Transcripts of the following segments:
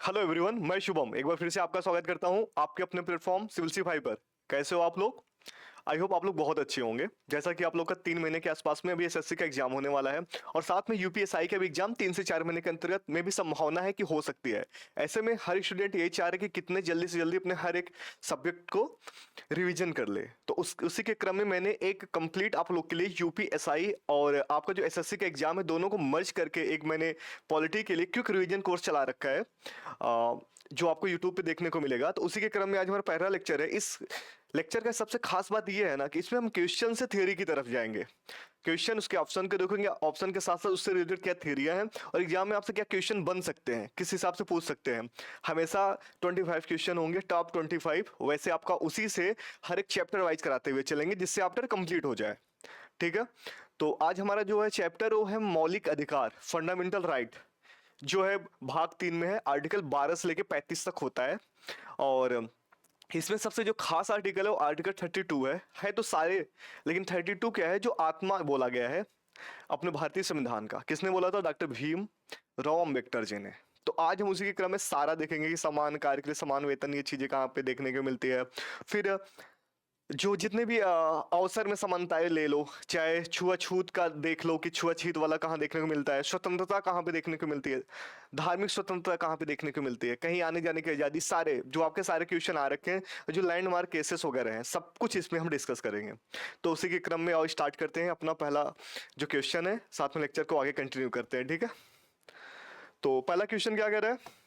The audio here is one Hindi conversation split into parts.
हेलो एवरीवन, मैं शुभम एक बार फिर से आपका स्वागत करता हूं आपके अपने प्लेटफॉर्म सिविल सिफाई पर। कैसे हो आप लोग? आई होप आप लोग बहुत अच्छे होंगे। जैसा कि आप लोग का 3 महीने के आसपास में अभी एसएससी का एग्जाम होने वाला है और साथ में यूपीएसआई का भी एग्जाम 3 से 4 महीने के अंतर्गत में भी संभावना है कि हो सकती है। ऐसे में हर स्टूडेंट यही चाह रहे कि कितने जल्दी से जल्दी अपने हर एक सब्जेक्ट को रिवीजन कर ले। तो उसी के क्रम में मैंने एक कंप्लीट आप लोग के लिए यूपीएसआई और आपका जो एसएससी का एग्जाम है दोनों को मर्ज करके एक मैंने पॉलिटी के लिए क्विक रिवीजन कोर्स चला रखा है, जो आपको यूट्यूब पे देखने को मिलेगा। तो उसी के क्रम में आज हमारा पहला लेक्चर है। इस लेक्चर का सबसे खास बात यह है ना कि इसमें हम क्वेश्चन से थ्योरी की तरफ जाएंगे। क्वेश्चन उसके ऑप्शन को देखेंगे, ऑप्शन के साथ साथ उससे रिलेटेड क्या थ्योरियां हैं और एग्जाम में आपसे क्या क्वेश्चन बन सकते हैं, किस हिसाब से पूछ सकते हैं। हमेशा 25 क्वेश्चन होंगे, टॉप 25। वैसे आपका उसी से हर एक चैप्टर वाइज कराते हुए चलेंगे जिससे चैप्टर कंप्लीट हो जाए। ठीक है, तो आज हमारा जो है चैप्टर वो है मौलिक अधिकार, फंडामेंटल राइट, जो है भाग 3 में है। आर्टिकल 12 से लेके 35 तक होता है और इसमें सबसे जो खास आर्टिकल है वो आर्टिकल 32 है तो सारे, लेकिन 32 क्या है, जो आत्मा बोला गया है अपने भारतीय संविधान का। किसने बोला था? डॉक्टर भीम राव अम्बेडकर जी ने। तो आज हम उसी के क्रम में सारा देखेंगे कि समान कार्य के लिए समान वेतन, ये चीजें कहाँ पे देखने को मिलती है। फिर जो जितने भी अवसर में समानताएं ले लो, चाहे छुआछूत का देख लो कि छुआछूत वाला कहाँ देखने को मिलता है, स्वतंत्रता कहाँ पे देखने को मिलती है, धार्मिक स्वतंत्रता कहाँ पे देखने को मिलती है, कहीं आने जाने की आजादी, सारे जो आपके सारे क्वेश्चन आ रखे हैं, जो लैंडमार्क केसेस वगैरह हैं, सब कुछ इसमें हम डिस्कस करेंगे। तो उसी के क्रम में और स्टार्ट करते हैं अपना पहला जो क्वेश्चन है, साथ में लेक्चर को आगे कंटिन्यू करते हैं। ठीक है, तो पहला क्वेश्चन क्या कह रहा है?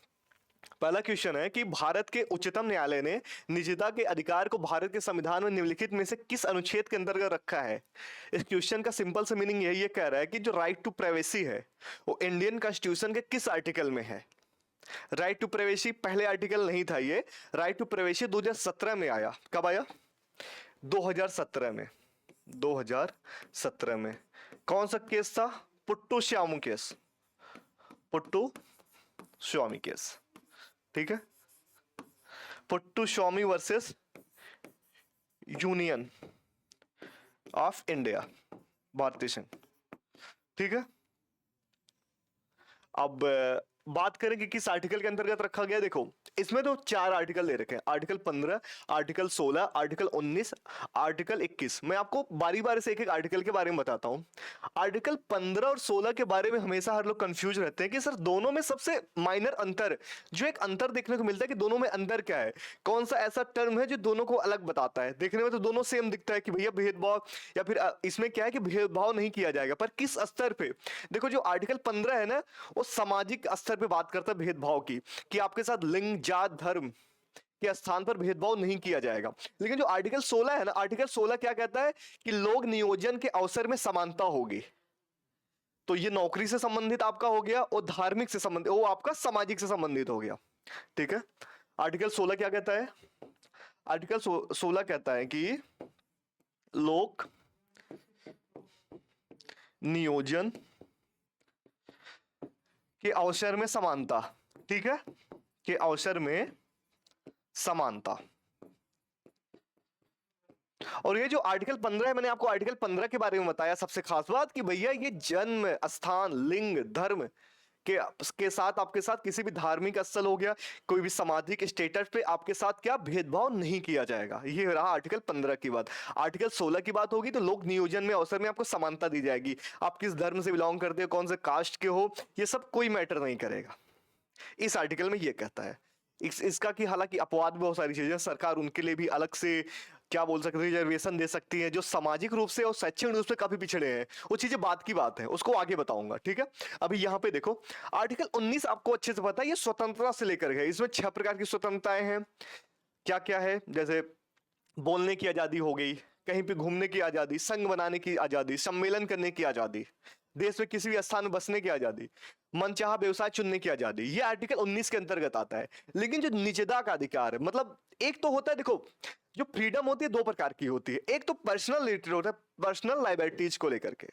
पहला क्वेश्चन है कि भारत के उच्चतम न्यायालय ने निजता के अधिकार को भारत के संविधान में निम्नलिखित में से किस अनुच्छेद के अंतर्गत रखा है? इस क्वेश्चन का सिंपल से मीनिंग यही कह रहा है कि जो राइट टू प्राइवेसी है वो इंडियन कॉन्स्टिट्यूशन के किस आर्टिकल में है। राइट टू प्राइवेसी पहले आर्टिकल नहीं था, ये राइट टू प्राइवेसी 2017 में आया। कब आया? 2017 में। 2017 में कौन सा केस था? पुट्टू श्यामू केस, पुट्टू स्वामी केस। ठीक है, पुट्टू स्वामी वर्सेस यूनियन ऑफ इंडिया, भारतीय संघ। ठीक है, अब बात करें कि किस आर्टिकल के अंतर्गत रखा गया। देखो इसमें तो 4 आर्टिकल ले रखे हैं, आर्टिकल 15, आर्टिकल 16, आर्टिकल 19, आर्टिकल 21। मैं आपको बारी बारी से एक एक आर्टिकल के बारे में बताता हूं। आर्टिकल 15 और 16 के बारे में हमेशा हर लोग कंफ्यूज रहते हैं कि सर दोनों में सबसे माइनर अंतर, जो एक अंतर देखने को मिलता है कि दोनों में अंतर क्या है, कौन सा ऐसा टर्म है जो दोनों को अलग बताता है। देखने में तो दोनों सेम दिखता है कि भैया भेदभाव, या फिर इसमें क्या है कि भेदभाव नहीं किया जाएगा, पर किस स्तर पे। देखो जो आर्टिकल 15 है ना, वो सामाजिक स्तर पे बात करता है भेदभाव की, कि आपके साथ लिंग, जात, धर्म के स्थान पर भेदभाव नहीं किया जाएगा। लेकिन जो आर्टिकल 16 है ना, आर्टिकल 16 क्या कहता है कि लोग नियोजन के अवसर में समानता होगी। तो ये नौकरी से संबंधित आपका हो गया और धार्मिक से संबंधित, वो आपका सामाजिक से संबंधित हो गया। ठीक है, आर्टिकल 16 क्या कहता है? आर्टिकल 16 कहता है कि लोक नियोजन के अवसर में समानता। ठीक है, के अवसर में समानता। और ये जो आर्टिकल 15 है, मैंने आपको आर्टिकल 15 के बारे में बताया। सबसे खास बात कि भैया ये जन्म स्थान, लिंग, धर्म के साथ आपके साथ किसी भी धार्मिक स्थल हो गया, कोई भी सामाजिक स्टेटस पे आपके साथ क्या भेदभाव नहीं किया जाएगा। ये रहा आर्टिकल 15 की बात। आर्टिकल 16 की बात होगी तो लोक नियोजन में अवसर में आपको समानता दी जाएगी। आप किस धर्म से बिलोंग करते हो, कौन से कास्ट के हो, ये सब कोई मैटर नहीं करेगा। इस आर्टिकल में ये कहता है। इसका कि हालांकि अपवाद भी बहुत सारी चीजें, सरकार उनके लिए भी अलग से क्या बोल सकते हैं, रिजर्वेशन दे सकती है, जो सामाजिक रूप से और शैक्षणिक रूप से काफी पिछड़े हैं। वो चीजें बात की बात है, उसको आगे बताऊंगा। ठीक है, अभी यहाँ पे देखो आर्टिकल 19 आपको अच्छे से पता है, ये स्वतंत्रता से लेकर है। इसमें 6 प्रकार की स्वतंत्रताएं हैं। क्या क्या है? जैसे बोलने की आजादी हो गई, कहीं पे घूमने की आजादी, संघ बनाने की आजादी, सम्मेलन करने की आजादी, देश में किसी भी स्थान में बसने की आजादी, मनचाहा व्यवसाय चुनने की आजादी, ये आर्टिकल 19 के अंतर्गत आता है। लेकिन जो निजता का अधिकार है, मतलब एक तो होता है, देखो जो फ्रीडम होती है 2 प्रकार की होती है। एक तो पर्सनल रिलेटेड होता है, पर्सनल लाइबिलिटीज को लेकर के,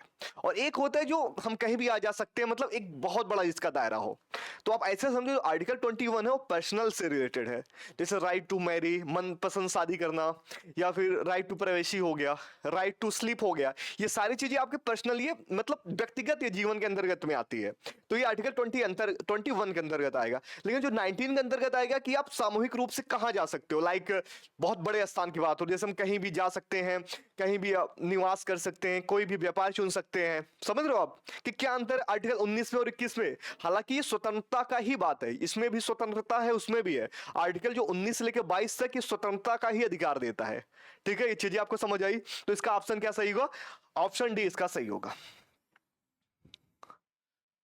और एक होता है जो हम कहीं भी आ जा सकते हैं, मतलब एक बहुत बड़ा इसका दायरा हो। तो आप ऐसे समझो आर्टिकल 21 है वो पर्सनल से रिलेटेड है, जैसे राइट टू मैरी, मनपसंद शादी करना, या फिर राइट टू प्राइवेसी हो गया, राइट टू स्लीप हो गया, ये सारी चीजें आपके पर्सनल, ये मतलब व्यक्तिगत ये जीवन के अंतर्गत में आती है। तो ये आर्टिकल 21 के अंतर्गत आएगा। लेकिन जो 19 के अंतर्गत आएगा कि आप सामूहिक रूप से कहां जा सकते हो, लाइक बहुत बड़े स्थान की बात हो, जैसे हम कहीं भी जा सकते हैं, कहीं भी निवास कर सकते हैं, कोई भी व्यापार चुन सकते हैं। समझ रहे हो आप कि क्या अंतर आर्टिकल 19 में और 21 में? हालांकि ये स्वतंत्रता का ही बात है, इसमें भी स्वतंत्रता है, उसमें भी है। आर्टिकल जो 19 से लेकर 22 तक ये स्वतंत्रता का ही अधिकार देता है। ठीक है, ये चीजें आपको समझ आई? तो इसका ऑप्शन क्या सही होगा? ऑप्शन डी इसका सही होगा।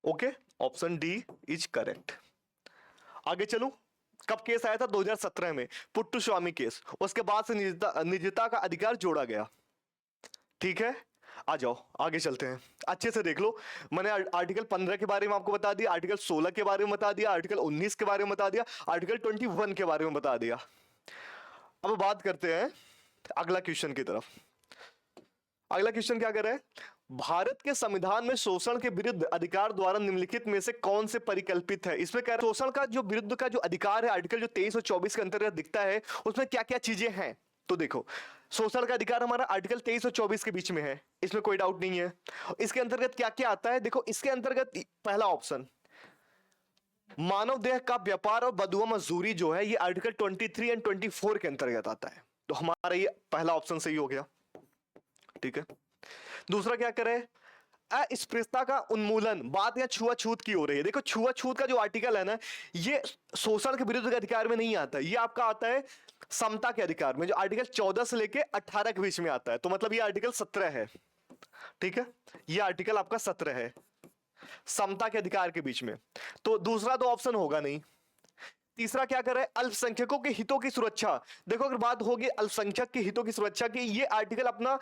Okay, option D is correct. आगे चलूं। कब केस आया था? 2017 में, पुट्टू स्वामी केस। उसके बाद से निजता का अधिकार जोड़ा गया। ठीक है, आ जाओ आगे चलते हैं, अच्छे से देख लो। मैंने आर्टिकल 15 के बारे में आपको बता दिया, आर्टिकल 16 के बारे में बता दिया, आर्टिकल 19 के बारे में बता दिया, आर्टिकल 21 के बारे में बता दिया। अब बात करते हैं अगला क्वेश्चन की तरफ। अगला क्वेश्चन क्या कर रहा है? भारत के संविधान में शोषण के विरुद्ध अधिकार द्वारा निम्नलिखित में से कौन से परिकल्पित है? इसमें कह रहा है शोषण का जो विरुद्ध का जो अधिकार है, आर्टिकल जो 23 और 24 के अंतर्गत दिखता है, उसमें क्या क्या चीजें हैं। तो देखो, शोषण का अधिकार हमारा आर्टिकल 23 और 24 के बीच में है, इसमें कोई डाउट नहीं है। इसके अंतर्गत क्या क्या आता है? देखो, इसके अंतर्गत पहला ऑप्शन मानव देह का व्यापार और बदुआ मजदूरी जो है, ये आर्टिकल 23 एंड 24 के अंतर्गत आता है। तो हमारा ये पहला ऑप्शन सही हो गया। ठीक है, दूसरा क्या करे? अस्पृश्यता का उन्मूलन, बात या छुआछूत की हो रही है। देखो, छुआछूत का जो आर्टिकल है ना, ये शोषण के विरुद्ध के अधिकार में नहीं आता, ये आपका आता है समता के अधिकार में, जो आर्टिकल 14 से लेके 18 के बीच में आता है। तो मतलब ये आर्टिकल 17 है। ठीक है, ये आर्टिकल आपका 17 है, समता के अधिकार के बीच में। तो दूसरा तो ऑप्शन होगा नहीं। तीसरा क्या कर रहा है? अल्पसंख्यकों के हितों की सुरक्षा। देखो, अगर बात होगी अल्पसंख्यक के हितों की सुरक्षा की, ये आर्टिकल अपना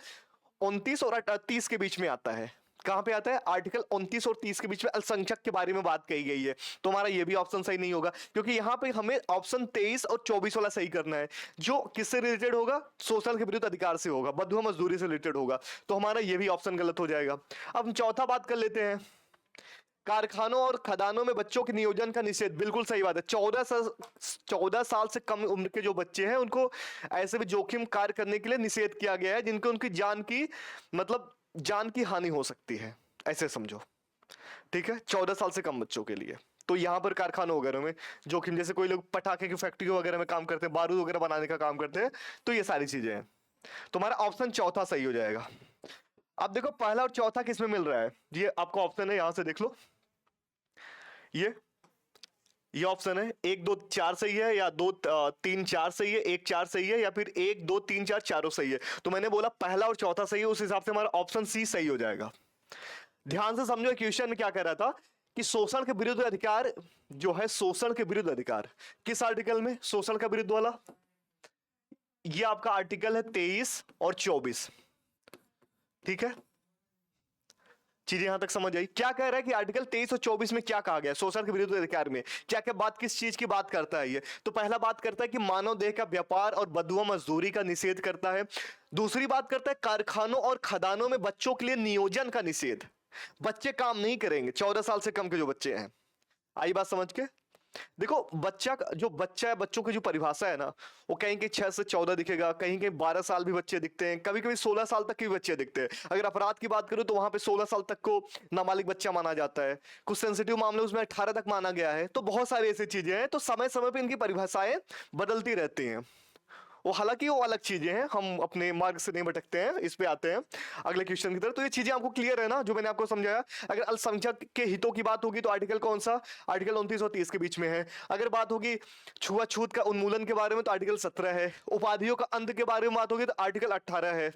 29 और 30 के बीच में आता है। कहां पे आता है? आर्टिकल 29 और 30 के बीच में अल्पसंख्यक के बारे में बात कही गई है। तो हमारा ये भी ऑप्शन सही नहीं होगा, क्योंकि यहां पे हमें ऑप्शन 23 और 24 वाला सही करना है, जो किससे रिलेटेड होगा? शोषण के विरुद्ध अधिकार से होगा, बंधुआ मजदूरी से रिलेटेड होगा। तो हमारा ये भी ऑप्शन गलत हो जाएगा। अब हम चौथा बात कर लेते हैं, कारखानों और खदानों में बच्चों के नियोजन का निषेध। बिल्कुल सही बात है। 14 साल से कम उम्र के जो बच्चे हैं, उनको ऐसे भी जोखिम कार्य करने के लिए निषेध किया गया है, जिनको उनकी जान की मतलब जान की हानि हो सकती है, ऐसे समझो। ठीक है, 14 साल से कम बच्चों के लिए। तो यहाँ पर कारखानों वगैरह में जोखिम, जैसे कोई लोग पटाखे की फैक्ट्री वगैरह में काम करते हैं, बारूद वगैरह बनाने का काम करते हैं, तो ये सारी चीजें हैं। तुम्हारा ऑप्शन चौथा सही हो जाएगा। अब देखो, पहला और चौथा किस में मिल रहा है? ये आपका ऑप्शन है, यहां से देख लो, ये ऑप्शन है। 1 2 4 सही है, या 2 3 4 सही है, 1 4 सही है, या फिर 1 2 3 4 चारों सही है। तो मैंने बोला पहला और चौथा सही है, उस हिसाब से हमारा ऑप्शन सी सही हो जाएगा। ध्यान से समझो, क्वेश्चन में क्या कह रहा था कि शोषण के विरुद्ध अधिकार जो है, शोषण के विरुद्ध अधिकार किस आर्टिकल में? शोषण का विरुद्ध वाला, ये आपका आर्टिकल है 23 और 24। ठीक है, चीजें यहां तक समझ आई? क्या कह रहा है कि आर्टिकल 23 और 24 में क्या कहा गया? शोषण के विरुद्ध अधिकार में क्या क्या बात, किस चीज की बात करता है ये? तो पहला बात करता है कि मानव देह का व्यापार और बंधुआ मजदूरी का निषेध करता है। दूसरी बात करता है कारखानों और खदानों में बच्चों के लिए नियोजन का निषेध, बच्चे काम नहीं करेंगे, 14 साल से कम के जो बच्चे हैं। आई बात समझ के? देखो, बच्चा है, बच्चों की जो परिभाषा है ना, वो कहीं कहीं 6 से 14 दिखेगा, कहीं कहीं 12 साल भी बच्चे दिखते हैं, कभी कभी 16 साल तक के भी बच्चे दिखते हैं। अगर अपराध की बात करूं तो वहां पे 16 साल तक को नाबालिग बच्चा माना जाता है, कुछ सेंसिटिव मामले उसमें 18 तक माना गया है। तो बहुत सारी ऐसी चीजें हैं, तो समय समय पर इनकी परिभाषाएं बदलती रहती हैं। वो हालांकि वो अलग चीजें हैं, हम अपने मार्ग से नहीं भटकते हैं। इस पे आते हैं अगले क्वेश्चन की तरफ। तो ये चीजें आपको क्लियर है ना, जो मैंने आपको समझाया? अगर अल्पसंख्यक के हितों की बात होगी तो आर्टिकल कौन सा? आर्टिकल 29 और 30 के बीच में है। अगर बात होगी छुआछूत का उन्मूलन के बारे में तो आर्टिकल 17 है। उपाधियों का अंत के बारे में बात होगी तो आर्टिकल 18 है।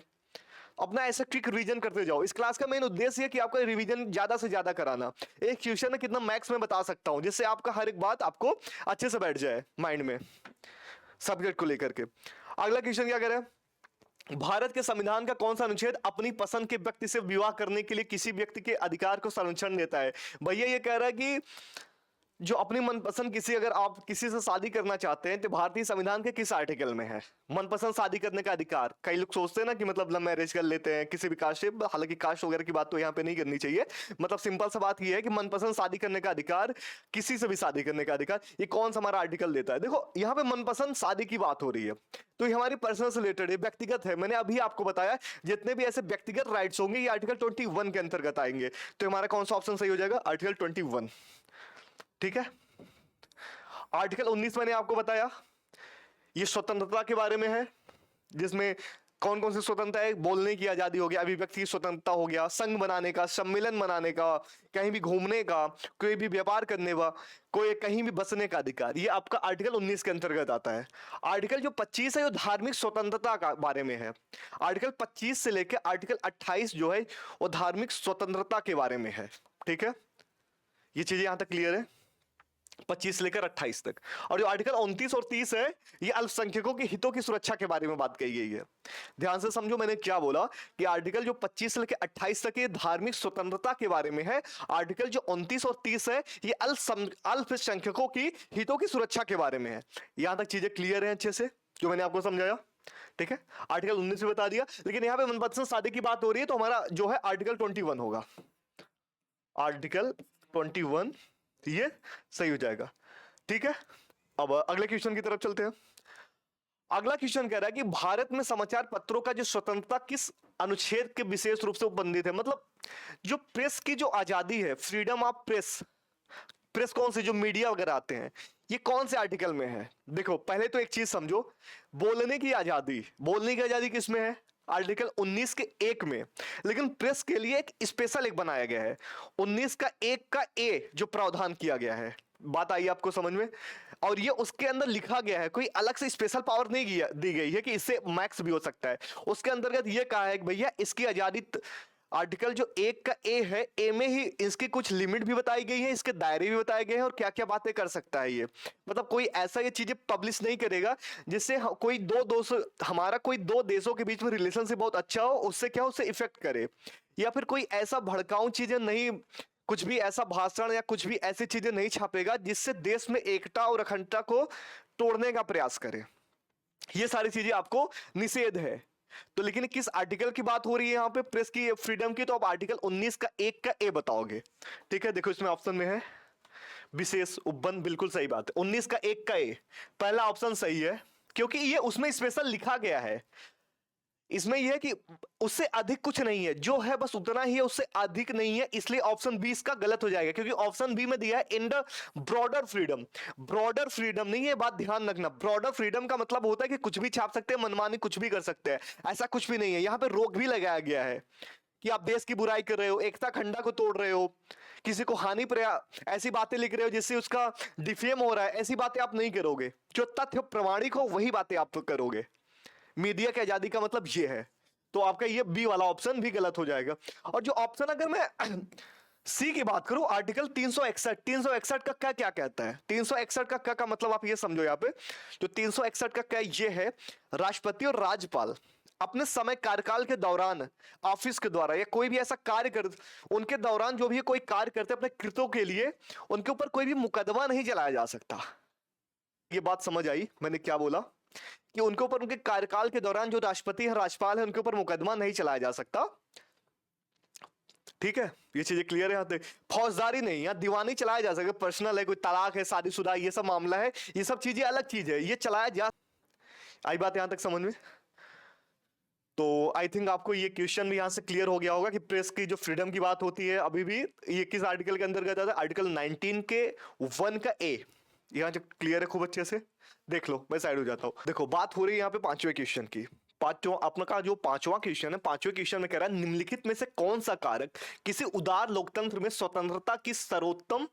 अपना ऐसे क्विक रिवीजन करते जाओ। इस क्लास का मेन उद्देश्य है कि आपका रिवीजन ज्यादा से ज्यादा कराना। एक क्वेश्चन में कितना मैक्स में बता सकता हूं, जिससे आपका हर एक बात आपको अच्छे से बैठ जाए माइंड में, सब्जेक्ट को लेकर के। अगला क्वेश्चन क्या करें? भारत के संविधान का कौन सा अनुच्छेद अपनी पसंद के व्यक्ति से विवाह करने के लिए किसी व्यक्ति के अधिकार को संरक्षण देता है? भैया ये कह रहा है कि जो अपनी मनपसंद किसी, अगर आप किसी से शादी करना चाहते हैं तो भारतीय संविधान के किस आर्टिकल में है मनपसंद शादी करने का अधिकार? कई लोग सोचते हैं ना कि मतलब लव मैरिज कर लेते हैं किसी भी कास्ट से, हालांकि कास्ट वगैरह की बात तो यहाँ पे नहीं करनी चाहिए। मतलब सिंपल सा बात ये है कि मनपसंद शादी करने का अधिकार, किसी से भी शादी करने का अधिकार, ये कौन सा हमारा आर्टिकल देता है? देखो यहाँ पे मनपसंद शादी की बात हो रही है, तो ये हमारी पर्सनल से रिलेटेड है, व्यक्तिगत है। मैंने अभी आपको बताया जितने भी ऐसे व्यक्तिगत राइट्स होंगे ये आर्टिकल 21 के अंतर्गत आएंगे। तो हमारा कौन सा ऑप्शन सही हो जाएगा? आर्टिकल 21। ठीक है। आर्टिकल 19 मैंने आपको बताया, ये स्वतंत्रता के बारे में है, जिसमें कौन कौन सी स्वतंत्रता है? बोलने की आजादी हो गया, अभिव्यक्ति की स्वतंत्रता हो गया, संघ बनाने का, सम्मेलन मनाने का, कहीं भी घूमने का, कोई भी व्यापार करने का, कोई कहीं भी बसने का अधिकार, ये आपका आर्टिकल 19 के अंतर्गत आता है। आर्टिकल जो 25 है वो धार्मिक स्वतंत्रता का बारे में है। आर्टिकल 25 से लेकर आर्टिकल 28 जो है वो धार्मिक स्वतंत्रता के बारे में है। ठीक है, ये चीजें यहां तक क्लियर है, 25 लेकर 28 तक। और जो आर्टिकल 29 और 30 है ये अल्पसंख्यकों के हितों की सुरक्षा के बारे में बात कही गई है। ध्यान से समझो मैंने क्या बोला, कि आर्टिकल जो 25 लेकर 28 तक ये धार्मिक स्वतंत्रता के बारे में है, आर्टिकल जो 29 और 30 है ये अल्पसंख्यकों की हितों की सुरक्षा के बारे में है। यहां तक चीजें क्लियर है अच्छे से जो मैंने आपको समझाया? ठीक है, आर्टिकल 19 भी बता दिया, लेकिन यहाँ पे मनपसंद शादी की बात हो रही है तो हमारा जो है आर्टिकल 21 होगा। आर्टिकल 21 ये सही हो जाएगा। ठीक है, अब अगले क्वेश्चन की तरफ चलते हैं। अगला क्वेश्चन कह रहा है कि भारत में समाचार पत्रों का जो स्वतंत्रता किस अनुच्छेद के विशेष रूप से उपबंधित है? मतलब जो प्रेस की जो आजादी है, फ्रीडम ऑफ प्रेस, प्रेस कौन सी, जो मीडिया वगैरह आते हैं, ये कौन से आर्टिकल में है? देखो पहले तो एक चीज समझो, बोलने की आजादी, बोलने की आजादी किस में है? आर्टिकल 19 के 1 में। लेकिन प्रेस के लिए एक स्पेशल एक बनाया गया है, 19 का 1 का ए जो प्रावधान किया गया है। बात आई आपको समझ में? और ये उसके अंदर लिखा गया है, कोई अलग से स्पेशल पावर नहीं दी गई है कि इससे मैक्स भी हो सकता है। उसके अंतर्गत ये कहा है कि भैया इसकी आजादी, आर्टिकल जो 1 का ए है, ए में ही इसकी कुछ लिमिट भी बताई गई है, इसके दायरे भी बताए गए हैं और क्या क्या बातें कर सकता है ये। मतलब कोई ऐसा ये चीजें पब्लिश नहीं करेगा जिससे कोई दो दोस्त, हमारा कोई दो देशों के बीच में रिलेशनशिप बहुत अच्छा हो, उससे क्या, उससे इफेक्ट करे, या फिर कोई ऐसा भड़काऊ चीजें नहीं, कुछ भी ऐसा भाषण या कुछ भी ऐसी चीजें नहीं छापेगा जिससे देश में एकता और अखंडता को तोड़ने का प्रयास करे। ये सारी चीजें आपको निषेध है। तो लेकिन किस आर्टिकल की बात हो रही है यहाँ पे प्रेस की फ्रीडम की? तो आप आर्टिकल 19 का 1 का ए बताओगे। ठीक है, देखो इसमें ऑप्शन में है विशेष उपबंध, बिल्कुल सही बात है, 19 का 1 का ए पहला ऑप्शन सही है, क्योंकि ये उसमें स्पेशल लिखा गया है। इसमें यह है कि उससे अधिक कुछ नहीं है, जो है बस उतना ही है, उससे अधिक नहीं है, इसलिए ऑप्शन बी इसका गलत हो जाएगा, क्योंकि ऑप्शन बी में दिया है in the broader freedom. Broader freedom नहीं है, बात ध्यान रखना, ब्रॉडर फ्रीडम का मतलब होता है कि कुछ भी छाप सकते हैं, मनमानी कुछ भी कर सकते हैं, ऐसा कुछ भी नहीं है। यहाँ पे रोक भी लगाया गया है कि आप देश की बुराई कर रहे हो, एकता खंडा को तोड़ रहे हो, किसी को हानि ऐसी बातें लिख रहे हो जिससे उसका डिफेम हो रहा है, ऐसी बातें आप नहीं करोगे। जो तथ्य प्रमाणिक हो वही बातें आप करोगे। मीडिया की आजादी का मतलब ये है। तो आपका ये बी वाला ऑप्शन भी गलत हो जाएगा। और जो ऑप्शन अगर मैं सी की बात करूं, आर्टिकल 361 का क्या क्या कहता है? 361 का क्या का मतलब आप ये समझो, यहाँ पे जो 361 का क्या ये है, राष्ट्रपति और राज्यपाल अपने समय कार्यकाल के दौरान ऑफिस के द्वारा या कोई भी ऐसा कार्य कर, उनके दौरान जो भी कोई कार्य करते अपने कृत्यों के लिए, उनके ऊपर कोई भी मुकदमा नहीं चलाया जा सकता। ये बात समझ आई मैंने क्या बोला? कि उनके ऊपर, उनके कार्यकाल के दौरान जो राष्ट्रपति है, राज्यपाल है, उनके ऊपर मुकदमा नहीं चलाया जा सकता। ठीक है, ये चीजें क्लियर है। यहाँ तक फौजदारी नहीं, यहाँ दीवानी चलाया जा सकता, पर्सनल है, कोई तलाक है, शादीशुदा, ये सब मामला है, ये सब चीजें अलग चीज है, ये चलाया जा। आई बात यहां तक समझ में? तो आई थिंक आपको ये क्वेश्चन भी यहां से क्लियर हो गया होगा कि प्रेस की जो फ्रीडम की बात होती है अभी भी, ये किस आर्टिकल के अंतर्गत आता है? आर्टिकल 19 के 1 का ए। यहाँ जो क्लियर है खूब अच्छे से देख लो, मैं साइड हो जाता हूँ। देखो बात हो रही है यहाँ पे पांचवें क्वेश्चन की। पांचवा अपना का जो पांचवा क्वेश्चन है, पांचवें क्वेश्चन में कह रहा है निम्नलिखित में से कौन सा कारक किसी उदार लोकतंत्र में स्वतंत्रता की सर्वोत्तम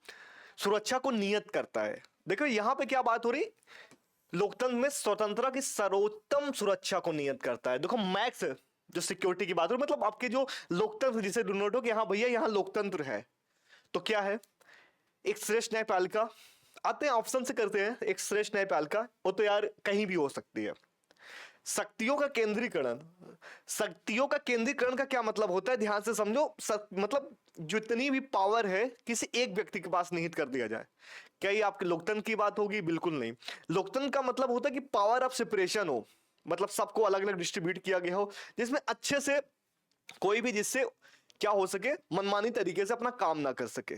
सुरक्षा को नियत करता है? देखो यहाँ पे क्या बात हो रही, लोकतंत्र में स्वतंत्रता की सर्वोत्तम सुरक्षा को नियत करता है। देखो मैक्स जो सिक्योरिटी की बात हो, मतलब आपके जो लोकतंत्र जिसे डिनोट हो कि हाँ भैया यहाँ लोकतंत्र है, तो क्या है? एक श्रेष्ठ न्यायपालिका, आते हैं ऑप्शन से करते हैं। एक श्रेष्ठ न्यायपालिका, वो तो यार कहीं भी हो सकती है। शक्तियों का केंद्रीकरण। शक्तियों का केंद्रीकरण का क्या मतलब होता है, ध्यान से समझो। मतलब जितनी भी पावर है किसी एक व्यक्ति के पास निहित कर दिया जाए। क्या ये आपके लोकतंत्र की बात होगी? बिल्कुल नहीं। लोकतंत्र का मतलब होता है कि पावर ऑफ सेपरेशन हो, मतलब सबको अलग अलग डिस्ट्रीब्यूट किया गया हो, जिसमें अच्छे से कोई भी जिससे क्या हो सके, मनमानी तरीके से अपना काम ना कर सके।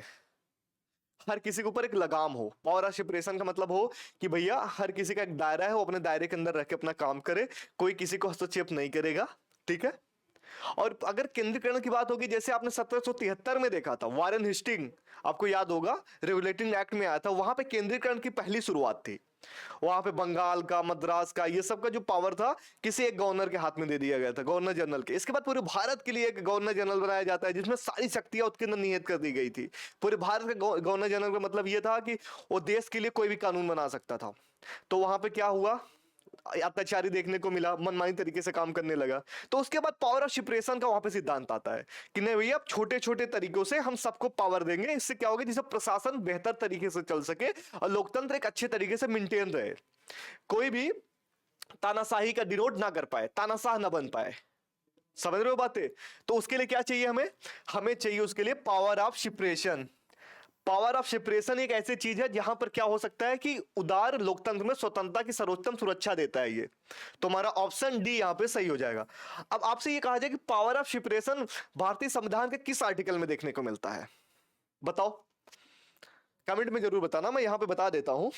हर किसी के ऊपर एक लगाम हो। पावर ऑफ सेपरेशन का मतलब हो कि भैया हर किसी का एक दायरा है, वो अपने दायरे के अंदर रह के अपना काम करे, कोई किसी को हस्तक्षेप नहीं करेगा। ठीक है। और अगर केंद्रीकरण की बात होगी, जैसे आपने 1773 में देखा था, वारेन हेस्टिंग, आपको याद होगा, रेगुलेटिंग एक्ट में आया था, वहां पे केंद्रीकरण की पहली शुरुआत थी। वहां पे बंगाल का, मद्रास का, ये सब का जो पावर था किसी एक गवर्नर के हाथ में दे दिया गया था, गवर्नर जनरल के। इसके बाद पूरे भारत के लिए एक गवर्नर जनरल बनाया जाता है, जिसमें सारी शक्तियां उसके अंदर निहित कर दी गई थी। पूरे भारत के गवर्नर जनरल का मतलब ये था कि वो देश के लिए कोई भी कानून बना सकता था। तो वहां पे क्या हुआ, अत्याचारी देखने को मिला, मनमानी तरीके से काम करने लगा। तो उसके बाद पावर ऑफ सेपरेशन का वहां पे सिद्धांत आता है कि नहीं भैया, अब छोटे छोटे तरीकों से हम सबको पावर देंगे। इससे क्या होगा, जिससे प्रशासन बेहतर तरीके से चल सके और लोकतंत्र एक अच्छे तरीके से मेंटेन रहे, कोई भी तानाशाही का विरोध ना कर पाए, तानाशाह ना बन पाए। समझ रहे हो बातें? तो उसके लिए क्या चाहिए हमें? हमें चाहिए उसके लिए power of separation. Power of separation एक ऐसी चीज है जहां पर क्या हो सकता है कि उदार लोकतंत्र में स्वतंत्रता की सर्वोत्तम सुरक्षा देता है ये। तो हमारा ऑप्शन डी यहां पे सही हो जाएगा। अब आपसे ये कहा जाए कि पावर ऑफ सेपरेशन भारतीय संविधान के किस आर्टिकल में देखने को मिलता है, बताओ। कमेंट में जरूर बताना, मैं यहां पे बता देता हूं।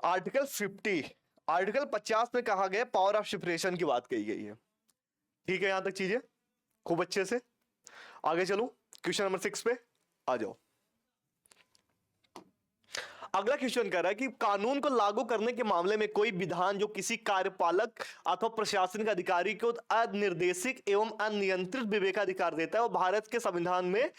आर्टिकल 50, आर्टिकल 50 में कहा गया पावर ऑफ सेपरेशन की बात कही गई है। ठीक है, यहां तक चीजें खूब अच्छे से। आगे चलूं क्वेश्चन नंबर 6 पे आ जाओ। अगला क्वेश्चन कह रहा है कि कानून को लागू करने के मामले में कोई विधान जो किसी कार्यपालक अथवा प्रशासनिक अधिकारी को अनिर्देशित एवं अनियंत्रित विवेकाधिकार देता है, वो भारत के संविधान में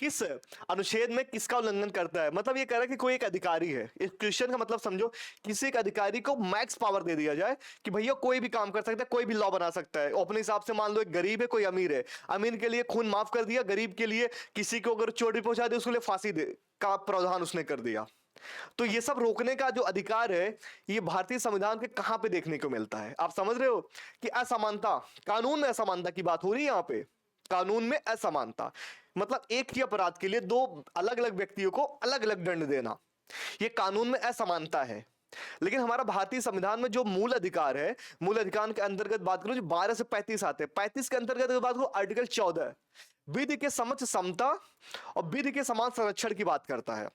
किस अनुच्छेद में किसका उल्लंघन करता है। मतलब ये कह रहा है कि कोई एक अधिकारी है, इस क्वेश्चन का मतलब समझो, किसी एक अधिकारी को मैक्स पावर दे दिया जाए कि भैया कोई भी काम कर सकता है, कोई भी लॉ बना सकता है अपने हिसाब से। मान लो एक गरीब है, कोई अमीर है, अमीर के लिए खून माफ कर दिया, गरीब के लिए किसी को अगर चोट भी पहुंचा दी उसके लिए फांसी दे का प्रावधान उसने कर दिया। तो ये सब रोकने का जो अधिकार है, ये भारतीय संविधान के कहां पे देखने को मिलता है? आप समझ रहे हो कि असमानता, कानून में असमानता की बात हो रही है यहां पे। कानून में असमानता मतलब एक ही अपराध के लिए दो अलग अलग व्यक्तियों को अलग अलग दंड देना, ये कानून में असमानता है। लेकिन हमारा भारतीय संविधान में जो मूल अधिकार है, मूल अधिकार के अंतर्गत बात करूं, जो 12 से 35 आते हैं, 35 के अंतर्गत बात करूं, आर्टिकल 14 विधि के समक्ष समता और विधि के समान संरक्षण की बात करता है।